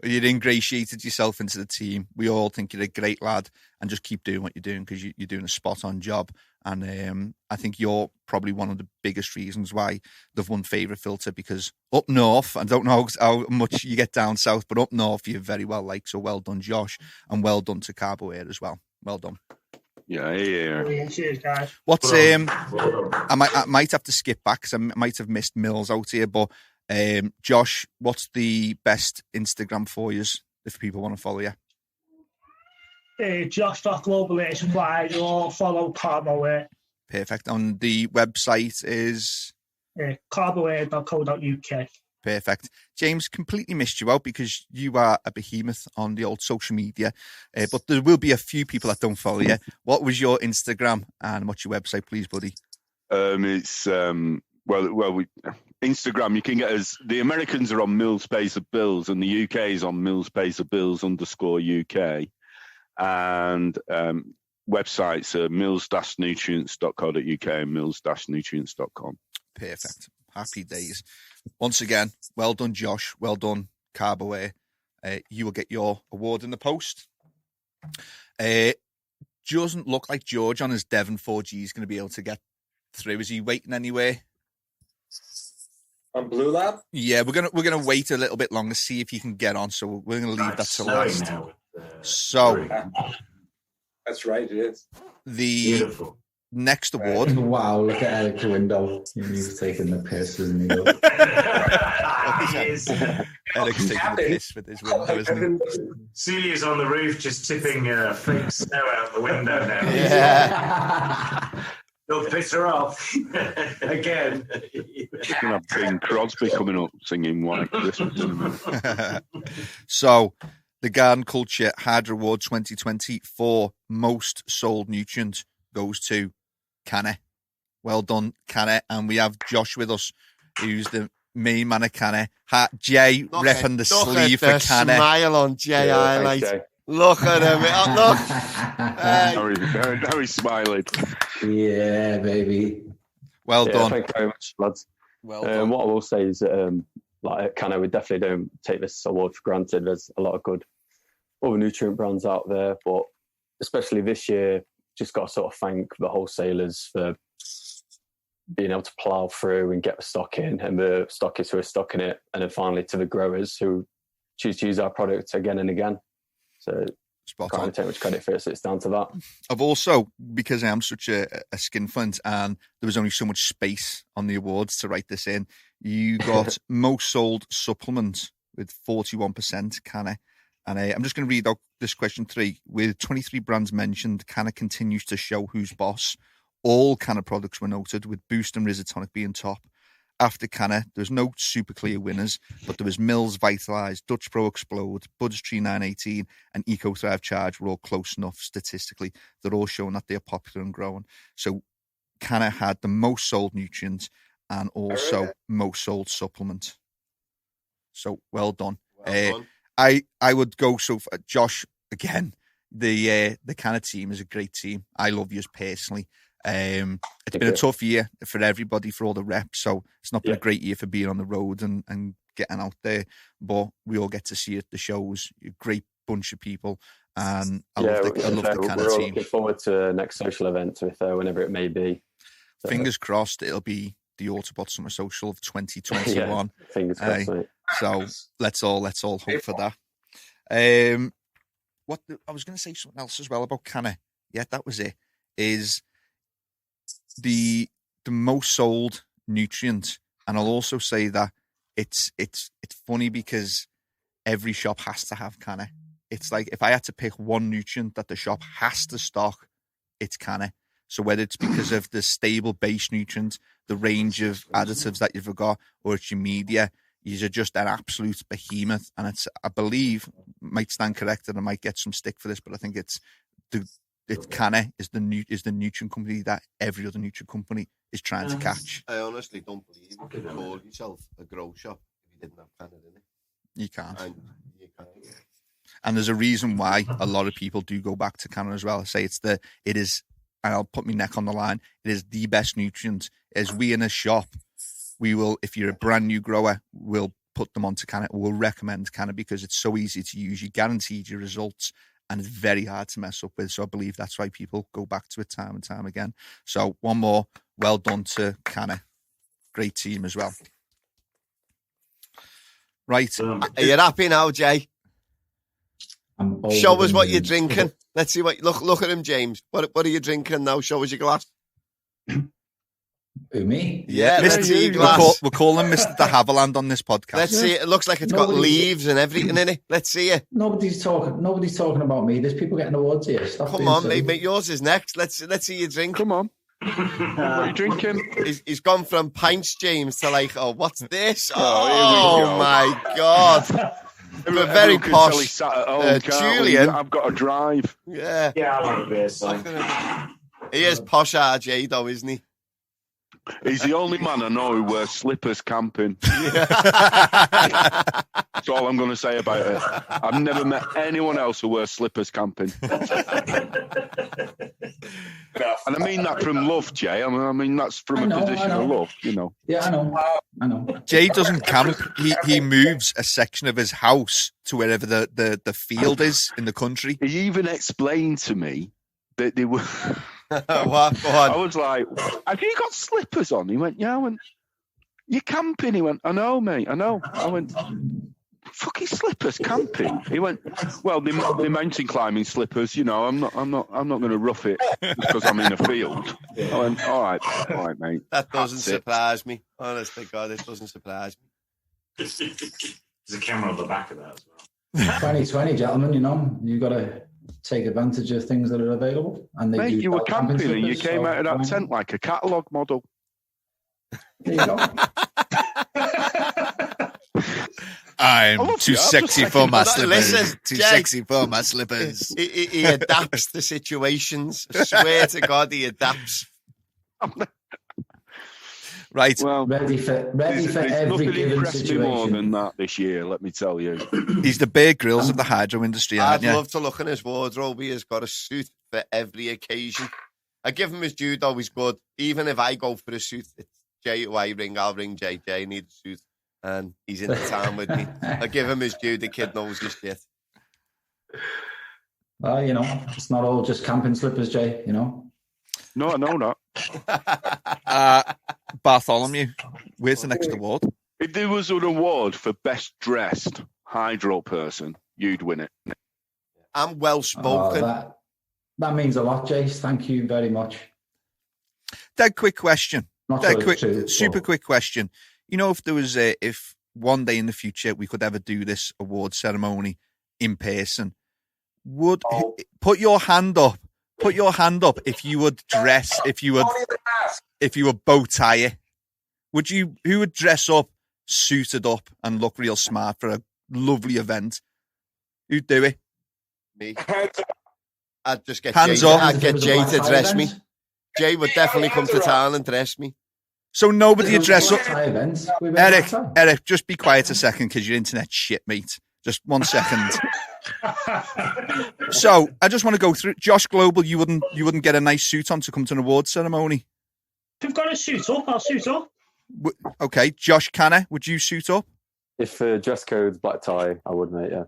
You'd ingratiated yourself into the team. We all think you're a great lad, and just keep doing what you're doing, because you're doing a spot-on job. And I think you're probably one of the biggest reasons why they've won favourite filter, because up north, I don't know how much you get down south, but up north you're very well liked. So well done, Josh, and well done to Carbo Air as well. Well done. Yeah. Cheers, guys. What's I might have to skip back because I might have missed Mills out here, but Josh, what's the best Instagram for you if people want to follow you? Josh.Global Air Supplies, or follow Carbo Air. Perfect. And the website is carboair.co.uk. Perfect. James, completely missed you out because you are a behemoth on the old social media, but there will be a few people that don't follow you. What was your Instagram and what's your website, please, buddy? It's Instagram. You can get us. The Americans are on Millspacer Bills, and the UK is on Millspacer Bills _UK, and websites are mills-nutrients.co.uk and mills-nutrients.com. Perfect. Happy days. Once again, well done, Josh. Well done, Carbo Air. You will get your award in the post. Doesn't look like George on his Devon 4G is going to be able to get through. Is he waiting anywhere? On Blue Lab? Yeah, we're gonna wait a little bit longer, see if he can get on. So we're gonna leave that to last. So that's right, it is. The Beautiful. Next award. Wow, look at Eric's window. He's taking the piss, isn't he? Eric's taking the piss with his window, isn't he? Celia's on the roof just tipping fake snow out the window now. Yeah. They'll piss her off again. We're going to have Bing Crosby coming up singing White Christmas. So, the Garden Culture Hydro Award 2020 for most sold nutrient goes to CANNA. Well done, CANNA. And we have Josh with us, who's the main man of CANNA. Jay repping the sleeve for CANNA. Smile on Jay highlight. Look at him. Look. Now he's smiling. Yeah, baby. Well done. Thank you very much, lads. Well done. What I will say is that, at CANNA, we definitely don't take this award for granted. There's a lot of good other nutrient brands out there, but especially this year, just got to sort of thank the wholesalers for being able to plough through and get the stock in, and the stockists who are stocking it, and then finally to the growers who choose to use our product again and again. So Spot can't on. really take much credit for it, so it's down to that. I've also, because I am such a skinflint and there was only so much space on the awards to write this in, you got most sold supplement with 41% CANNA. And I'm just going to read out this question 3. With 23 brands mentioned, CANNA continues to show who's boss. All CANNA products were noted, with Boost and Risotonic being top. After CANNA, there's no super clear winners, but there was Mills Vitalize, Dutch Pro Explode, Buds Tree 918, and Eco Thrive Charge were all close enough statistically. They're all showing that they're popular and growing. So CANNA had the most sold nutrients and also most sold supplement. So well done. I would go so far. Josh, again, the CANNA team is a great team. I love you personally. It's been a tough year for everybody, for all the reps, so it's not been a great year for being on the road and getting out there, but we all get to see it at the shows. You're a great bunch of people, and I love the CANNA we're all team. looking forward to next social event, whenever it may be. So, fingers crossed it'll be the AutoPot Summer Social of 2021. Fingers crossed, mate. So let's all hope for that. I was going to say something else as well about CANNA. Yeah, that was it. Is the most sold nutrient, and I'll also say that it's funny because every shop has to have CANNA. It's like if I had to pick one nutrient that the shop has to stock, it's CANNA. So whether it's because of the stable base nutrient, the range of additives that you've got, or it's your media, you're just an absolute behemoth. And it's, I believe, might stand corrected, I might get some stick for this, but I think it's CANNA is the nutrient company that every other nutrient company is trying to catch. I honestly don't believe you could call yourself a grow shop if you didn't have CANNA in it. You can't. You can't. And there's a reason why a lot of people do go back to CANNA as well. I say it is, and I'll put my neck on the line, it is the best nutrient. As we in a shop, we will, if you're a brand new grower, we'll put them onto CANNA. We'll recommend CANNA because it's so easy to use. You guaranteed your results, and it's very hard to mess up with. So I believe that's why people go back to it time and time again. So one more, well done to CANNA. Great team as well. Right. Are you happy now, Jay? Show us what you're drinking. Let's see what. Look at him, James. What are you drinking now? Show us your glass. Who, me? Yeah, let's see your glass. We're calling Mr. de Havilland on this podcast. Let's see it. It looks like it's got leaves and everything in it. Let's see it. Nobody's talking about me. There's people getting awards here. Stop. Come on, mate. Yours is next. Let's see you drink. Come on. What are you drinking? He's gone from pints, James, to like, oh, what's this? Oh my God. We're very posh. Julian. I've got to drive. Yeah. Yeah, I love this. He is posh RJ, though, isn't he? He's the only man I know who wears slippers camping. Yeah. That's all I'm going to say about it. I've never met anyone else who wears slippers camping. And I mean that from love, Jay. I mean that's from a position of love, you know. Yeah, I know. Jay doesn't camp. He moves a section of his house to wherever the field is in the country. He even explained to me that they were... What? Go on. I was like, have you got slippers on? He went, yeah. I went, you're camping? He went, I know, mate, I know. I went, fucking slippers camping? He went, well, the mountain climbing slippers, you know, I'm not going to rough it just because I'm in a field. I went, all right, mate. That doesn't surprise me. Honestly, God, it doesn't surprise me. There's a camera on the back of that as well. 2020, gentlemen, you know, you got to take advantage of things that are available. And they mate, you were camping and you came out of that tent like a catalogue model. There you go. I'm too sexy for my slippers. Listen, too Jay, sexy for my slippers. He adapts to situations. I swear to God, he adapts. Right. Well, ready for every given situation. Me more than that this year, let me tell you. He's the Bear Grylls of the hydro industry. I'd love to look in his wardrobe. He has got a suit for every occasion. I give him his due, though. He's good. Even if I go for a suit, it's Jay who I ring. I'll ring Jay. Jay needs a suit. And he's in the town with me. I give him his due. The kid knows his shit. Well, you know, it's not all just camping slippers, Jay, you know. No, I know not. Bartholomew, where's the next award? If there was an award for best dressed hydro person, you'd win it. I'm well spoken. That means a lot, Jace. Thank you very much. Dead quick question. Not Dead sure quick, it's true, super but- quick question. You know, if there was if one day in the future we could ever do this award ceremony in person, would put your hand up? Put your hand up if you would dress, if you would bow tie it. Would you? Who would dress up, suited up, and look real smart for a lovely event? Who'd do it? Me. I'd just get Hands Jay. up. I'd get Jay to dress me. Jay would definitely come to town and dress me. So nobody would dress up. Eric, Eric, just be quiet a second because your internet's shit, mate. Just 1 second. So I just want to go through. Josh Global, you wouldn't get a nice suit on to come to an award ceremony. If you've got a suit up, I'll suit up. Okay, Josh Canna, would you suit up? If dress code's black tie, I would, mate. Yeah.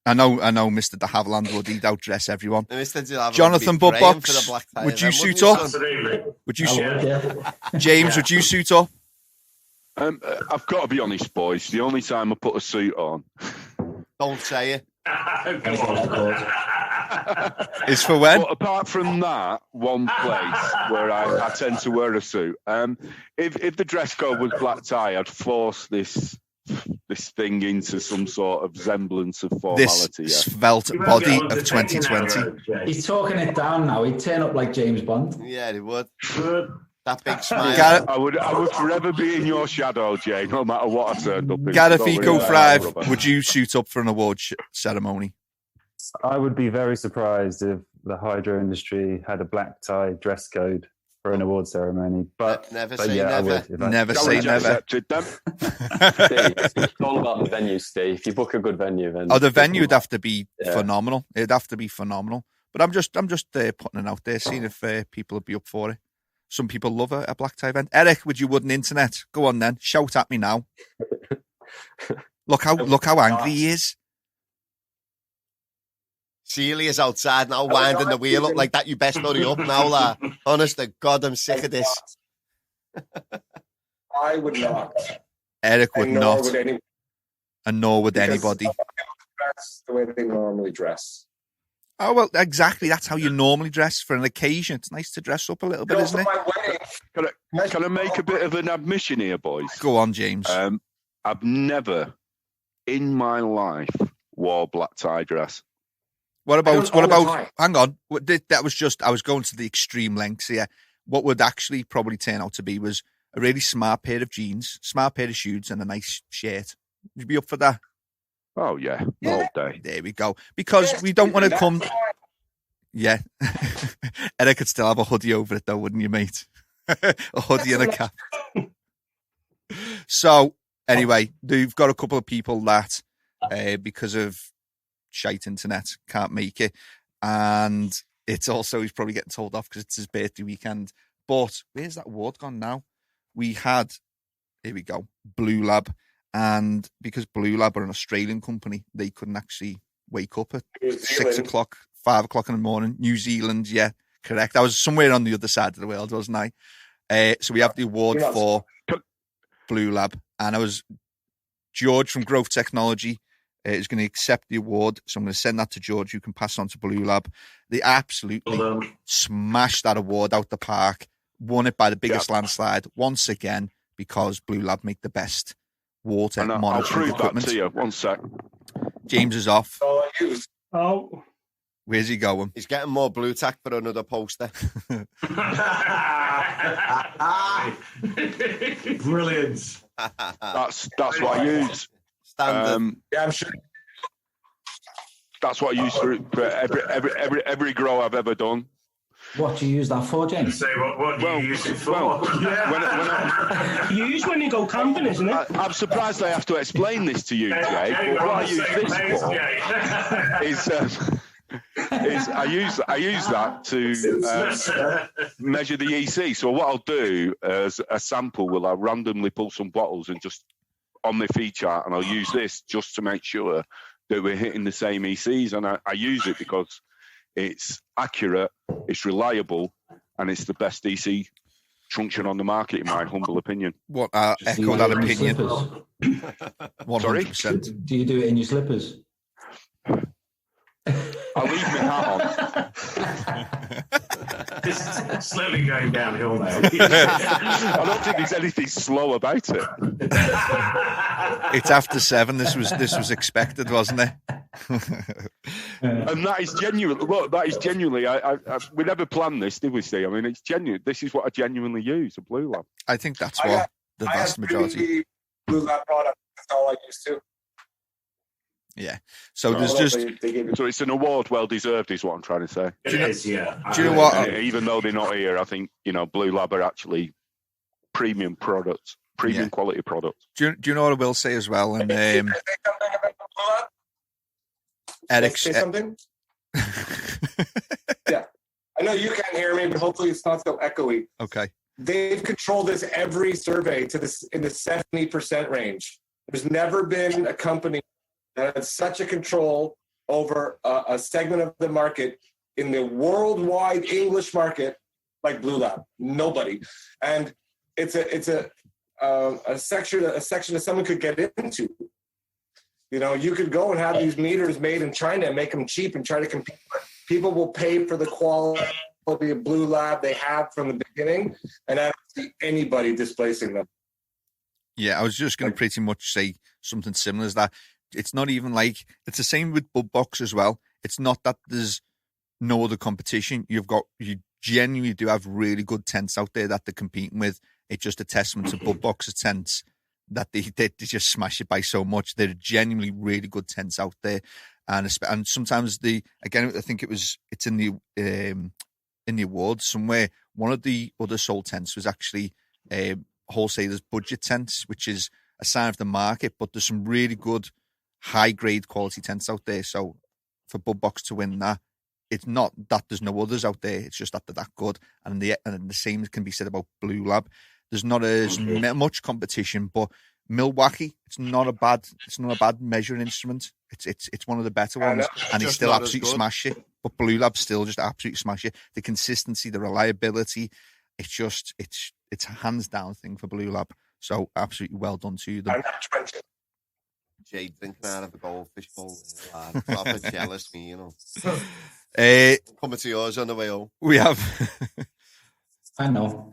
I know, Mr. De Havilland would. He'd outdress everyone. Mr. De Havilland Jonathan would be praying for the BudBox, black tie would you event, suit wouldn't up? he, Absolutely. Would you? Yeah. James, would you suit up? I've got to be honest, boys. The only time I put a suit on Don't say it. Is for when? But apart from that, one place where I tend to wear a suit. If the dress code was black tie, I'd force this thing into some sort of semblance of formality. This svelte body of 2020. He's talking it down now. He'd turn up like James Bond. Yeah, he would. That big smile. I would forever be in your shadow, Jay, no matter what I turned up in. Gareth Eco Thrive, would you suit up for an award ceremony? I would be very surprised if the hydro industry had a black tie dress code for an award ceremony. But Never but say yeah, I never. would, if I- Never say never. Steve, it's all about the venue, Steve. If you book a good venue, then Oh, the venue would have to be Yeah. phenomenal. It'd have to be phenomenal. But I'm just putting it out there, seeing if people would be up for it. Some people love a black tie event. Eric, would you wooden internet? Go on then, shout at me now. Look how angry he is. Celia's outside now, winding the wheel up like that. You best hurry up now, lad. Honest to God, I'm sick of this. I would not. Eric would And nor not, would anyone, and nor would because anybody. some people dress the way they normally dress. Oh, well, exactly. That's how you normally dress for an occasion. It's nice to dress up a little bit, isn't it? Can I make a bit of an admission here, boys? Go on, James. I've never in my life wore a black tie dress. What about, hang on. That was just, I was going to the extreme lengths here. What would actually probably turn out to be was a really smart pair of jeans, smart pair of shoes, and a nice shirt. Would you be up for that? Oh, yeah, all day. There we go. Because we don't want to come. Yeah. Eric could still have a hoodie over it, though, wouldn't you, mate? A hoodie and a cap. So, anyway, we've got a couple of people that, because of shite internet, can't make it. And it's also, he's probably getting told off because it's his birthday weekend. But where's that award gone now? We had, here we go, Blue Lab. And because Blue Lab are an Australian company, they couldn't actually wake up at 6 o'clock, 5 o'clock in the morning. New Zealand, yeah, correct. I was somewhere on the other side of the world, wasn't I? So we have the award for Blue Lab. And I was, George from Growth Technology is going to accept the award. So I'm going to send that to George, who can pass on to Blue Lab. They absolutely smashed that award out the park, won it by the biggest landslide once again, because Blue Lab make the best water And I'll monitoring prove equipment. that to you. 1 sec. James is off. Oh, Where's he going? He's getting more blue tack for another poster. Brilliant. That's what I use. Standard. Yeah, I'm sure. That's what I use for every grow I've ever done. What do you use that for, James? Say what do you use it for? use when you go camping, isn't it? I'm surprised I have to explain this to you, Jay. But what I use this for is I use that to measure the EC. So what I'll do as a sample, I'll randomly pull some bottles and just on my feed chart, and I'll use this just to make sure that we're hitting the same ECs. And I use it because it's accurate, it's reliable, and it's the best EC truncheon on the market, in my humble opinion. What? Echo that opinion. 100%. Do you do it in your slippers? I'll leave my hat on. This is slowly going downhill now. I don't think there's anything slow about it. It's after 7. This was expected, wasn't it? And that is genuine. Look, that is genuinely. We never planned this, did we, Steve? I mean, it's genuine. This is what I genuinely use, a Blue Lab. I think that's what the vast majority. Blue Lab product. That's all I use too. Yeah. So there's just. So it's an award well deserved, is what I'm trying to say. It is, yeah. Do you know what? Even though they're not here, I think Blue Lab are actually premium products, premium quality products. Do you know what I will say as well? And Eric, say something. Yeah, I know you can't hear me, but hopefully it's not so echoey. Okay. They've controlled this every survey to this in the 70% range. There's never been a company that had such a control over a segment of the market in the worldwide English market like Blue Lab. Nobody, and it's a section that someone could get into. You could go and have these meters made in China and make them cheap and try to compete. People will pay for the quality of Blue Lab they have from the beginning, and I don't see anybody displacing them. Yeah, I was just going to pretty much say something similar as that. It's not even like, it's the same with BudBox as well. It's not that there's no other competition. You genuinely do have really good tents out there that they're competing with. It's just a testament to BudBox's tents that they just smash it by so much. They're genuinely really good tents out there, and sometimes I think it's in the awards somewhere. One of the other sold tents was actually wholesalers' budget tents, which is a sign of the market. But there's some really good high grade quality tents out there. So for BudBox to win that, it's not that there's no others out there. It's just that they're that good. And the same can be said about Blue Lab. There's not as much competition, but Milwaukee, it's not a bad measuring instrument. It's one of the better ones, and they still absolutely smash it. But Blue Lab still just absolutely smash it. The consistency, the reliability, it's a hands down thing for Blue Lab. So absolutely well done to them. Jay drinking out of a goldfish bowl. Proper jealous me, Coming to yours on the way home. We have. I know.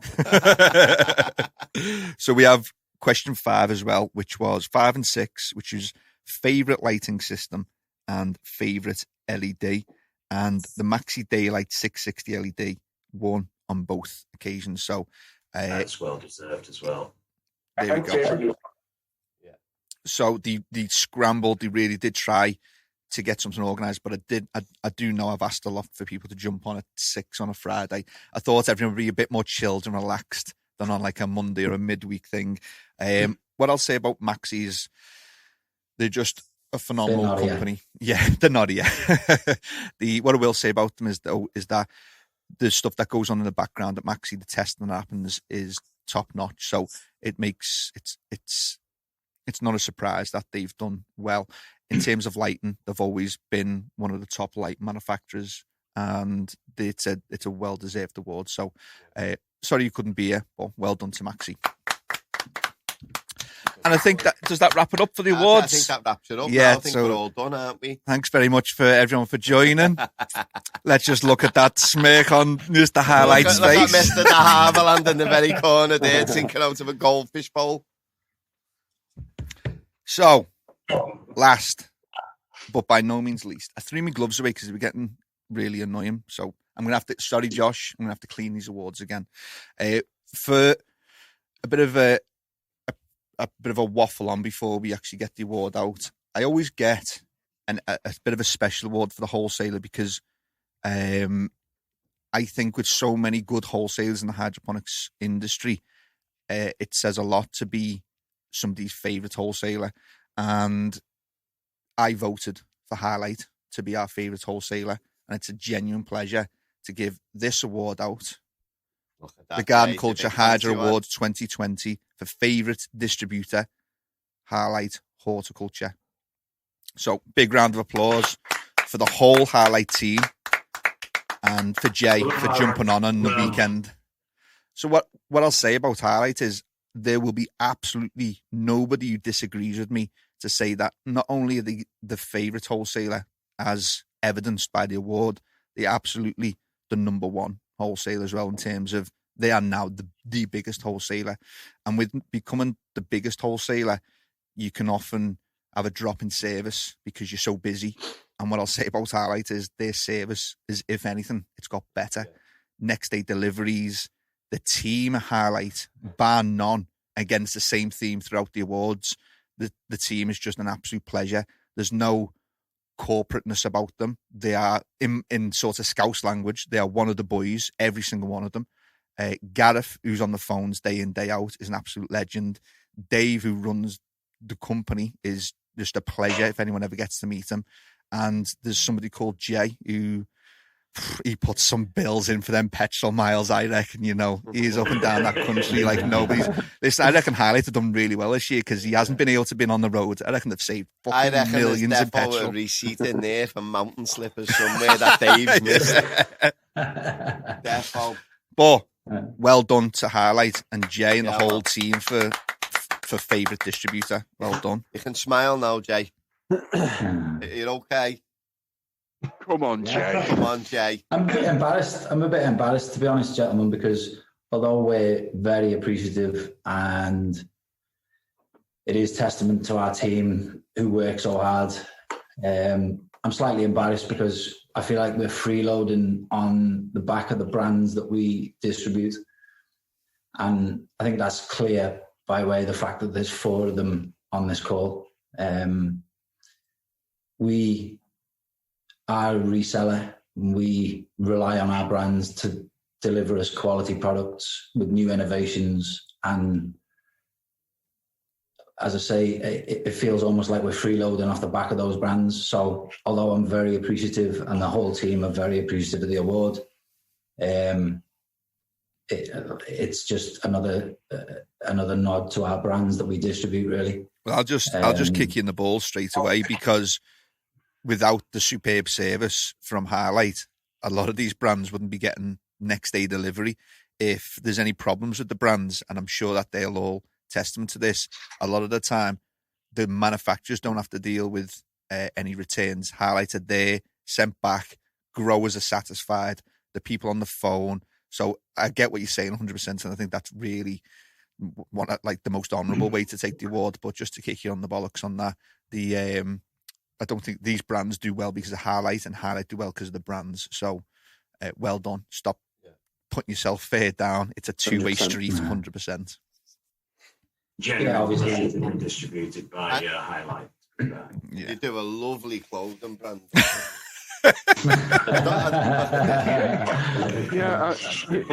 So we have question 5 as well, which was 5 and 6, which is favorite lighting system and favorite LED, and the Maxi Daylight 660 LED won on both occasions. So that's well deserved as well. There we go. So they scrambled. They really did try to get something organised, but I do know I've asked a lot for people to jump on at 6 on a Friday. I thought everyone would be a bit more chilled and relaxed than on like a Monday or a midweek thing. What I'll say about Maxi is they're just a phenomenal company. Yeah, they're not here. What I will say about them is that the stuff that goes on in the background at Maxi, the testing that happens is top notch. So it makes it's not a surprise that they've done well. In terms of lighting, they've always been one of the top light manufacturers, and it's a well-deserved award. So, sorry you couldn't be here, but well done to Maxi. And I think does that wrap it up for the awards? I think that wraps it up. Yeah, I think we're all done, aren't we? Thanks very much for everyone for joining. Let's just look at that smirk on Mr. Highlight's face. Look at Mr. de Havilland in the very corner there, drinking out of a goldfish bowl. So, last, but by no means least, I threw my gloves away because we're getting really annoying. So I'm going to have to, sorry, Josh, I'm going to have to clean these awards again. For a bit of a waffle on before we actually get the award out, I always get a bit of a special award for the wholesaler because I think with so many good wholesalers in the hydroponics industry, it says a lot to be somebody's favourite wholesaler, and I voted for Highlight to be our favourite wholesaler, and it's a genuine pleasure to give this award out, the Garden Culture Hydro Awards 2020 for favourite distributor, Highlight Horticulture. So big round of applause for the whole Highlight team and for Jay for jumping on the weekend. So what I'll say about Highlight is there will be absolutely nobody who disagrees with me to say that not only are they the favourite wholesaler, as evidenced by the award, they're absolutely the number one wholesaler as well, in terms of they are now the biggest wholesaler. And with becoming the biggest wholesaler, you can often have a drop in service because you're so busy. And what I'll say about Highlight is their service is, if anything, it's got better. Next day deliveries, the team Highlight, bar none. Again, it's the same theme throughout the awards. The team is just an absolute pleasure. There's no corporateness about them. They are, in sort of Scouse language, they are one of the boys, every single one of them. Gareth, who's on the phones day in, day out, is an absolute legend. Dave, who runs the company, is just a pleasure if anyone ever gets to meet him. And there's somebody called Jay who he puts some bills in for them petrol miles, I reckon. He's up and down that country like nobody's. Listen, I reckon Highlight have done really well this year because he hasn't been able to be on the road. I reckon they've saved fucking millions in petrol. There's a receipt in there for mountain slippers somewhere that Dave's missed. Defo. But well done to Highlight and Jay and the whole team for favourite distributor. Well done. You can smile now, Jay. You're okay. Come on, Jay. Come on, Jay. I'm a bit embarrassed, to be honest, gentlemen, because although we're very appreciative and it is testament to our team who work so hard, I'm slightly embarrassed because I feel like we're freeloading on the back of the brands that we distribute. And I think that's clear by way of the fact that there's 4 of them on this call. We are a reseller. We rely on our brands to deliver us quality products with new innovations. And as I say, it feels almost like we're freeloading off the back of those brands. So although I'm very appreciative and the whole team are very appreciative of the award, it's just another nod to our brands that we distribute, really. Well, I'll just kick you in the balls straight away, because without the superb service from Highlight, a lot of these brands wouldn't be getting next day delivery. If there's any problems with the brands, and I'm sure that they'll all testament to this, a lot of the time the manufacturers don't have to deal with any returns. Highlight are there, sent back, growers are satisfied, the people on the phone. So I get what you're saying 100%, and I think that's really the most honourable way to take the award. But just to kick you on the bollocks on that, I don't think these brands do well because of Highlight, and Highlight do well because of the brands. So well done. Stop putting yourself fair down. It's a two-way 100%. Street, 100%. Generally, obviously, distributed by Highlight. You do a lovely clothing brand.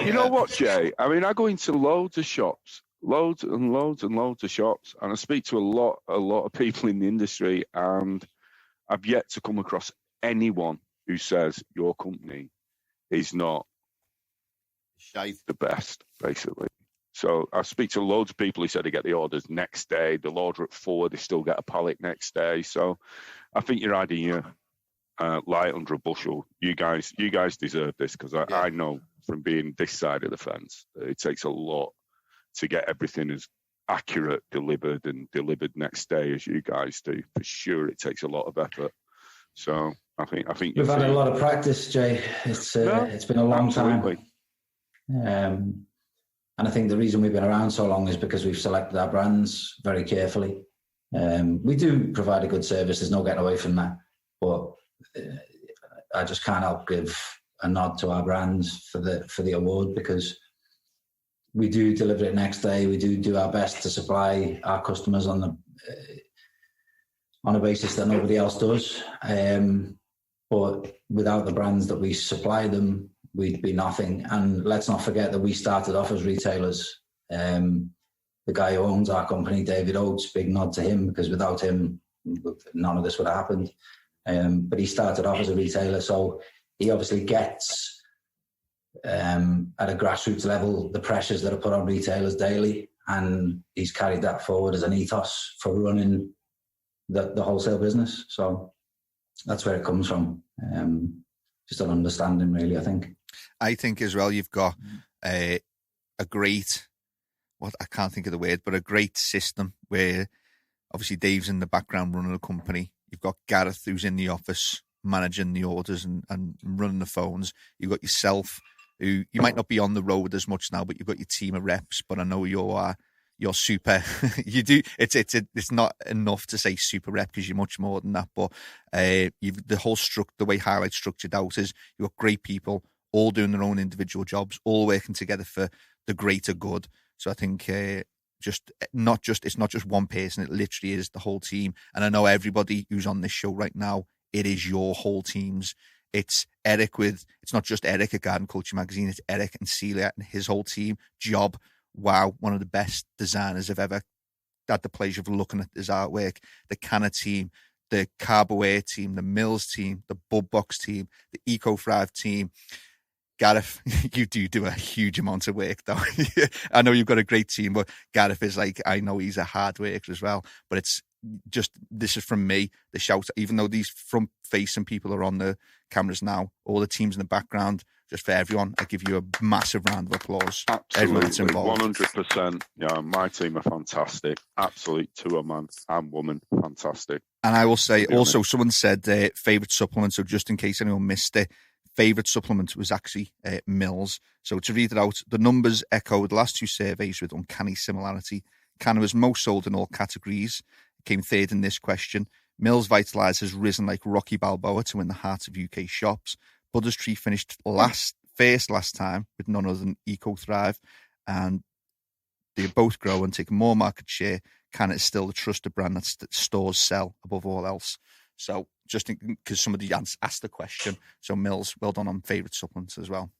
You know what, Jay? I mean, I go into loads of shops, loads of shops, and I speak to a lot of people in the industry, and I've yet to come across anyone who says your company is not the best, basically. So I speak to loads of people who said they get the orders next day, they'll order at 4, they still get a pallet next day. So I think you're adding your light under a bushel. You guys deserve this, because I know from being this side of the fence, it takes a lot to get everything as accurate delivered next day as you guys do. For sure, it takes a lot of effort. So I think we've had a lot of practice, Jay. It's been a long time. And I think the reason we've been around so long is because we've selected our brands very carefully. We do provide a good service. There's no getting away from that. But I just can't help give a nod to our brands for the award, because we do deliver it next day. We do our best to supply our customers on a basis that nobody else does. But without the brands that we supply them, we'd be nothing. And let's not forget that we started off as retailers. The guy who owns our company, David Oates, big nod to him, because without him, none of this would have happened. But he started off as a retailer, so he obviously gets at a grassroots level the pressures that are put on retailers daily, and he's carried that forward as an ethos for running the wholesale business. So that's where it comes from. Just an understanding, really, I think. I think as well, you've got a great, I can't think of the word, but a great system where obviously Dave's in the background running the company. You've got Gareth who's in the office managing the orders and running the phones. You've got yourself, who you might not be on the road as much now, but you've got your team of reps. But I know you're super. You do. It's not enough to say super rep because you're much more than that. But the way HARLiGHT structured out is you've got great people all doing their own individual jobs, all working together for the greater good. So I think it's not just one person. It literally is the whole team. And I know everybody who's on this show right now, it is your whole teams. It's Eric it's not just Eric at Garden Culture Magazine, it's Eric and Celia and his whole team. Job, wow, one of the best designers I've ever had the pleasure of looking at his artwork. The CANNA team, the Carboair team, the Mills team, the BudBox team, the EcoThrive team. Gareth, you do a huge amount of work, though. I know you've got a great team, but Gareth is I know he's a hard worker as well. But it's just, this is from me, the shout, even though these front-facing people are on the cameras now, all the teams in the background, just for everyone, I give you a massive round of applause. Absolutely, that's involved. 100%. Yeah, my team are fantastic. Absolute man and woman, fantastic. And I will say, also, someone said favourite supplement, so just in case anyone missed it, favourite supplement was actually Mills. So to read it out, the numbers echo the last two surveys with uncanny similarity. CANNA was most sold in all categories. It came third in this question. Mills Vitalize has risen like Rocky Balboa to win the hearts of UK shops. Buddha's Tree finished first last time with none other than EcoThrive. And they both grow and take more market share. CANNA is still the trusted brand that stores sell above all else. So just because somebody asked the question. So Mills, well done on favourite supplements as well.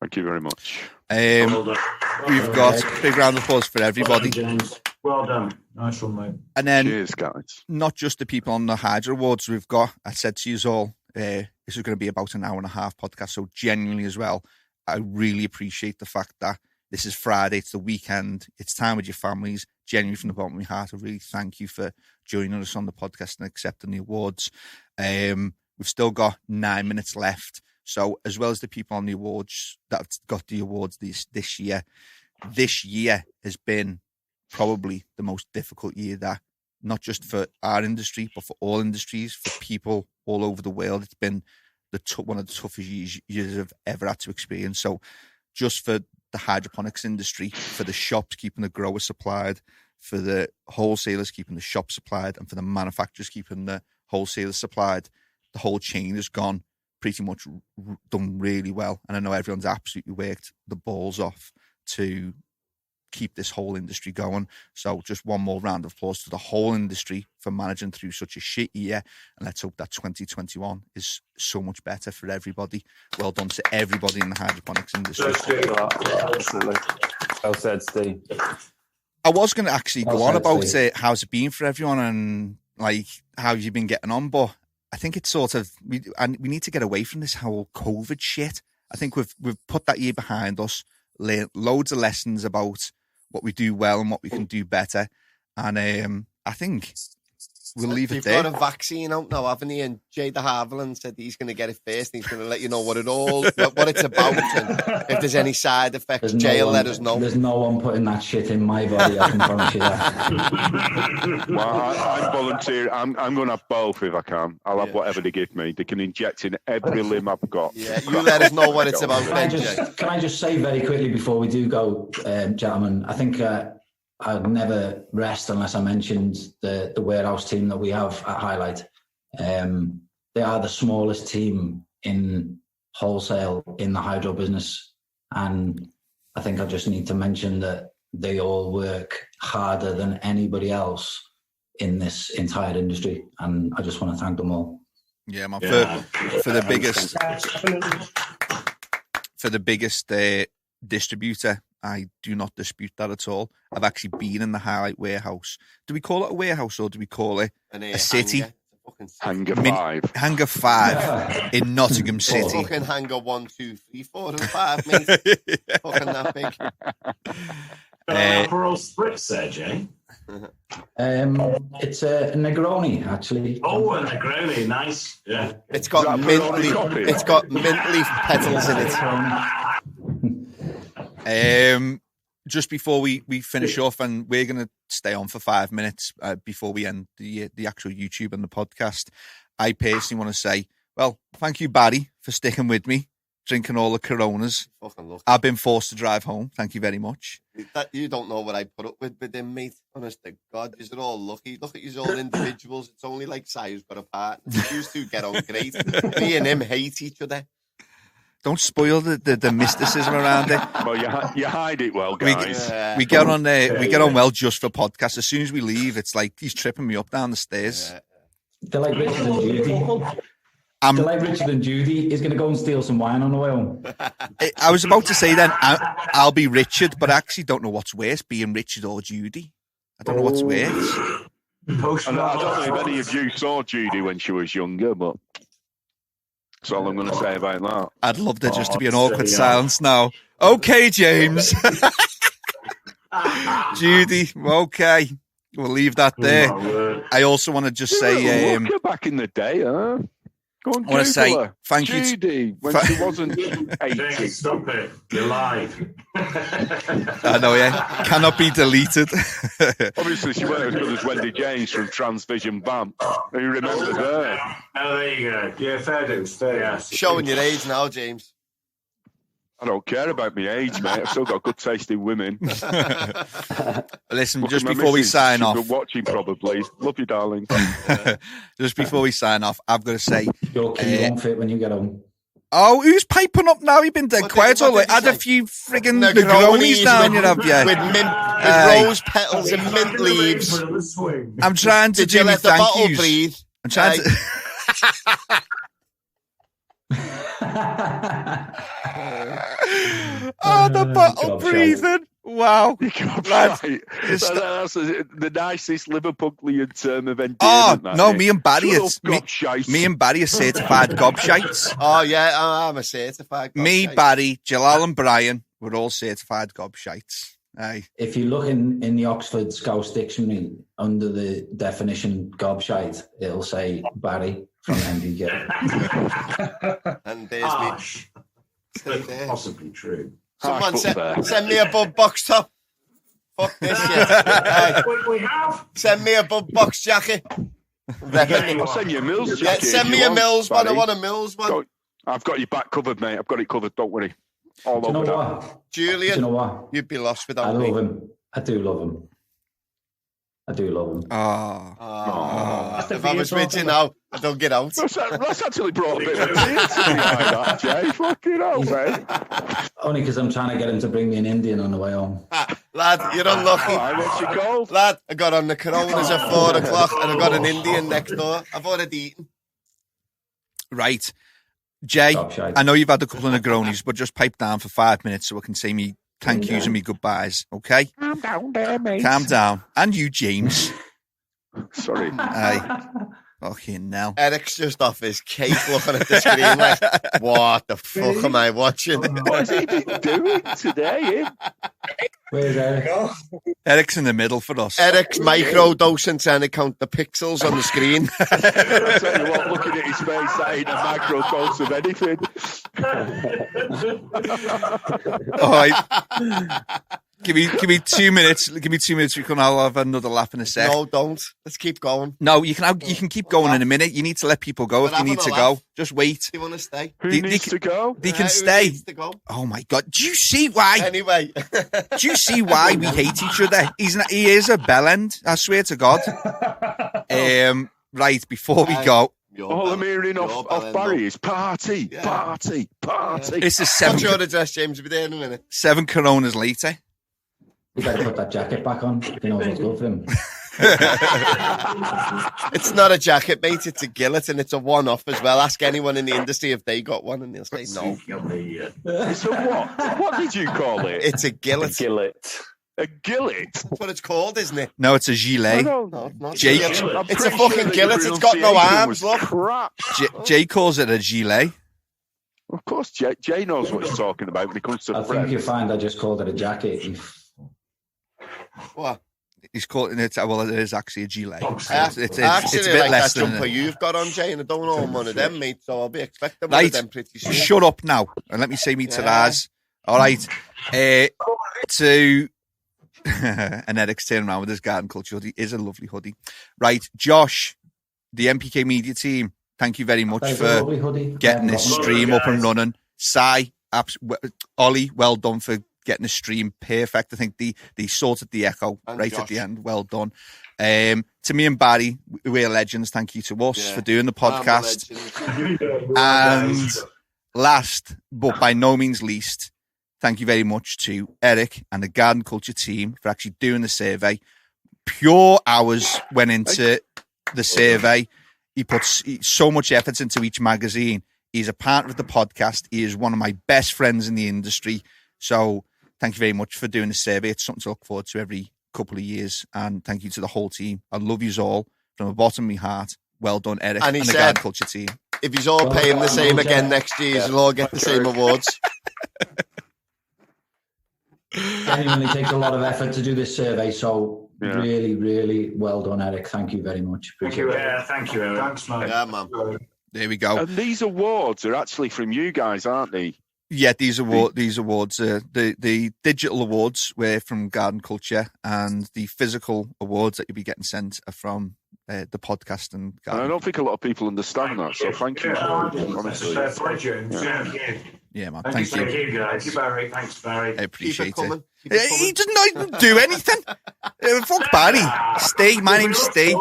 Thank you very much. We've got a big round of applause for everybody. Well done, James. Well done. Nice one, mate. And then, cheers, guys. Not just the people on the Hydro Awards we've got. I said to you all, this is going to be about an hour and a half podcast. So genuinely as well, I really appreciate the fact that this is Friday, it's the weekend, it's time with your families. Genuinely from the bottom of my heart, I really thank you for joining us on the podcast and accepting the awards. We've still got 9 minutes left. So as well as the people on the awards that have got the awards this year has been probably the most difficult year, that not just for our industry, but for all industries, for people all over the world. It's been one of the toughest years I've ever had to experience. So just for the hydroponics industry, for the shops keeping the growers supplied, for the wholesalers keeping the shops supplied, and for the manufacturers keeping the wholesalers supplied, the whole chain has gone pretty much done really well. And I know everyone's absolutely worked the balls off to keep this whole industry going. So just one more round of applause to the whole industry for managing through such a shit year. And let's hope that 2021 is so much better for everybody. Well done to everybody in the hydroponics industry. Absolutely. Well said, Steve. I was going to actually go on about how's it been for everyone and like how you've been getting on, but I think it's sort of, we need to get away from this whole COVID shit. I think we've put that year behind us, learned loads of lessons about what we do well and what we can do better. And I think we'll leave it there. You've got a vaccine out now, haven't you? And Jay de Havilland said he's going to get it first and he's going to let you know what it's about. And if there's any side effects, Jay will let us know. There's no one putting that shit in my body, I can promise you that. Well, I'm volunteering. I'm going to have both if I can. I'll have whatever they give me. They can inject in every limb I've got. Yeah, you let us know what it's about. Can I just say very quickly before we do go, gentlemen, I think I'd never rest unless I mentioned the warehouse team that we have at HARLiGHT. They are the smallest team in wholesale in the hydro business. And I think I just need to mention that they all work harder than anybody else in this entire industry. And I just want to thank them all. Yeah, man, for the biggest distributor, I do not dispute that at all. I've actually been in the HARLiGHT warehouse. Do we call it a warehouse or do we call it a city? Hangar 5. Hangar 5 in Nottingham City. Fucking hangar 1, 2, 3, 4, and 5, mate. Fucking that big. Aperol spritz there, Jay. It's a Negroni, actually. Oh, a Negroni, nice. Yeah. It's got mint leaf petals in it. Just before we finish off, and we're going to stay on for 5 minutes before we end the actual YouTube and the podcast, I personally want to say, well, thank you, Barry, for sticking with me, drinking all the Coronas. I've been forced to drive home. Thank you very much. You don't know what I put up with him, mate. Honest to God, you're all lucky. Look at you all individuals. It's only like Si's got a partner. You two get on great. Me and him hate each other. Don't spoil the mysticism around it. Well, you hide it well, guys. We get on we get on well just for podcasts. As soon as we leave, it's like he's tripping me up down the stairs. They're like Richard and Judy. They're like Richard and Judy. He's going to go and steal some wine on the way home. I was about to say then, I'll be Richard, but I actually don't know what's worse, being Richard or Judy. I don't know what's worse. I don't know if any of you saw Judy when she was younger, but that's all I'm going to say about that. I'd love there just to be an awkward silence now. Okay, James. Judy, okay. We'll leave that there. I also want to just say... back in the day, huh? Go on, I want to say thank you Judy, when she wasn't 80. Stop it. You're live. I know, yeah. Cannot be deleted. Obviously, she wasn't as good as Wendy James from Transvision BAM. Who remembers her? Oh, there you go. Yeah, fair dues. Fair dues. Showing your age now, James. I don't care about my age, mate. I've still got good taste in women. Listen, just before we sign off. You're watching, probably. Love you, darling. Just before we sign off, I've got to say... Your key won't fit when you get home. Oh, who's piping up now? You've been dead quiet all the way. Add a few friggin' Negronis down, you have, yeah. With rose petals and mint leaves. I'm trying to do let the bottle breathe? I'm trying to... Oh, the bottle breathing. Wow. Right. That's the nicest Liverpudlian term of endearment. Oh, no, me and Barry me and Barry are certified gobshites. Oh, yeah, I'm a certified gobshite. Me, Barry, Jalal and Brian, we're all certified gobshites. Aye. If you look in the Oxford Scouse Dictionary, under the definition gobshite, it'll say Barry from NPK. And there's me. Possibly true. Someone send me a BudBox top. Fuck this shit. We have. Send me a BudBox jacket. I'll send you a Mills jacket. Send me a Mills one. I want a Mills one. I've got your back covered, mate. I've got it covered. Don't worry. All over that. Julian, do you know what? You'd be lost without me. I love him. I do love him. If I was with you now, I don't get out. That's actually brought a bit of a tear to me like that, Jay. Fucking hell, mate. Only because I'm trying to get him to bring me an Indian on the way home. Lad, you're unlucky. What's your goal? Lad, I got on the Coronas at 4 o'clock and I got an Indian next door. I've already eaten. Right. Jay, I know you've had a couple of Negronis, but just pipe down for 5 minutes so I can say me thank yous and me goodbyes, okay? Calm down there, mate. Calm down. And you, James. Sorry. Aye. Fucking hell. Eric's just off his cake looking at the screen like, what the fuck am I watching? What's he been doing today? Where's Eric? Eric's in the middle for us. Eric's micro-dosing trying to count the pixels on the screen. I tell you what, looking at his face, that ain't a micro-dose of anything. All right. Give me 2 minutes. Give me 2 minutes. I'll have another lap in a sec. No, don't. Let's keep going. No, you can keep going in a minute. You need to let people go if you need to go. Just wait. Do you want to stay? Who needs to go? They can stay. Needs to go? Oh my God! Do you see why? Anyway, do you see why we hate each other? He is a bellend. I swear to God. Right before we go. All I'm hearing off Barry is party. This is 7. What's your address, James? We'll be there in a minute. 7 Coronas later. You better put that jacket back on. He knows what's good for him. It's not a jacket, mate. It's a gillet, and it's a one-off as well. Ask anyone in the industry if they got one, and they'll say no. It's a what? What did you call it? It's a gillet. A gillet? That's what it's called, isn't it? No, it's a gilet. No, not Jake. It's a fucking gillet. It's got no arms, look. Crap. Jay calls it a gilet. Of course, Jay knows what he's talking about when it comes to I think you'll find I just called it a jacket. What? He's calling it. Well, it is actually a gilet. It's a bit less that than jumper you've got on, Jay, and I don't own one of them, mate. So I'll be expecting one right. of them pretty soon. Shut up now and let me say me to Raz. All right. To and Eric's turning around with his garden culture hoodie. Is a lovely hoodie. Right, Josh, the NPK media team, thank you very much for getting this stream up and running. Si, Ollie, well done for getting the stream perfect. I think they sorted the echo and right Josh. At the end. Well done. To me and Barry, we're legends. Thank you to us for doing the podcast. And last, but by no means least, thank you very much to Eric and the Garden Culture team for actually doing the survey. Pure hours went into the survey. He puts so much effort into each magazine. He's a partner of the podcast. He is one of my best friends in the industry. So thank you very much for doing the survey. It's something to look forward to every couple of years. And thank you to the whole team. I love you all from the bottom of my heart. Well done, Eric and the Garden Culture team. If he's all paying the same again next year, you'll all get the same awards. Genuinely takes a lot of effort to do this survey, so really, really well done, Eric. Thank you very much. Thank you, Eric. Thanks, man. Yeah, man. There we go. And these awards are actually from you guys, aren't they? Yeah, these awards, the digital awards were from Garden Culture, and the physical awards that you'll be getting sent are from the podcast and Garden. And I don't think a lot of people understand that, so thank you. Honestly, it's a pleasure. Thank you. Yeah, man. Thank you. Thank you, guys. Thank you, Barry. Thanks, Barry. I appreciate it. He doesn't do anything. Fuck Barry. Steve. My name's Steve.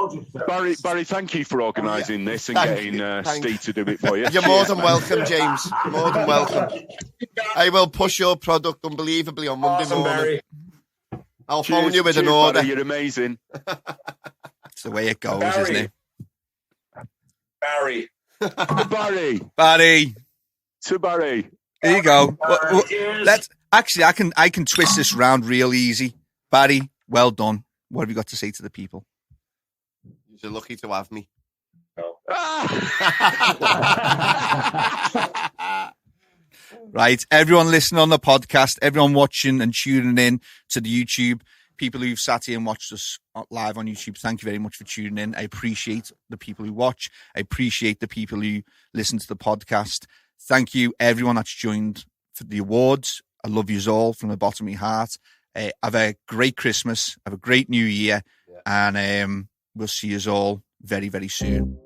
Barry, thank you for organising this and getting Steve to do it for you. You're more than welcome, James. More than welcome. I will push your product unbelievably on Monday morning. Barry. I'll phone you with an order. Barry, you're amazing. It's the way it goes, isn't it? Barry. Barry. To Barry. There you go. I can twist this round real easy. Barry, well done. What have you got to say to the people? You're lucky to have me. Right, everyone listening on the podcast, everyone watching and tuning in to the YouTube, people who've sat here and watched us live on YouTube, thank you very much for tuning in. I appreciate the people who watch. I appreciate the people who listen to the podcast. Thank you, everyone that's joined for the awards. I love you all from the bottom of my heart. Have a great Christmas. Have a great New Year. And we'll see you all very, very soon.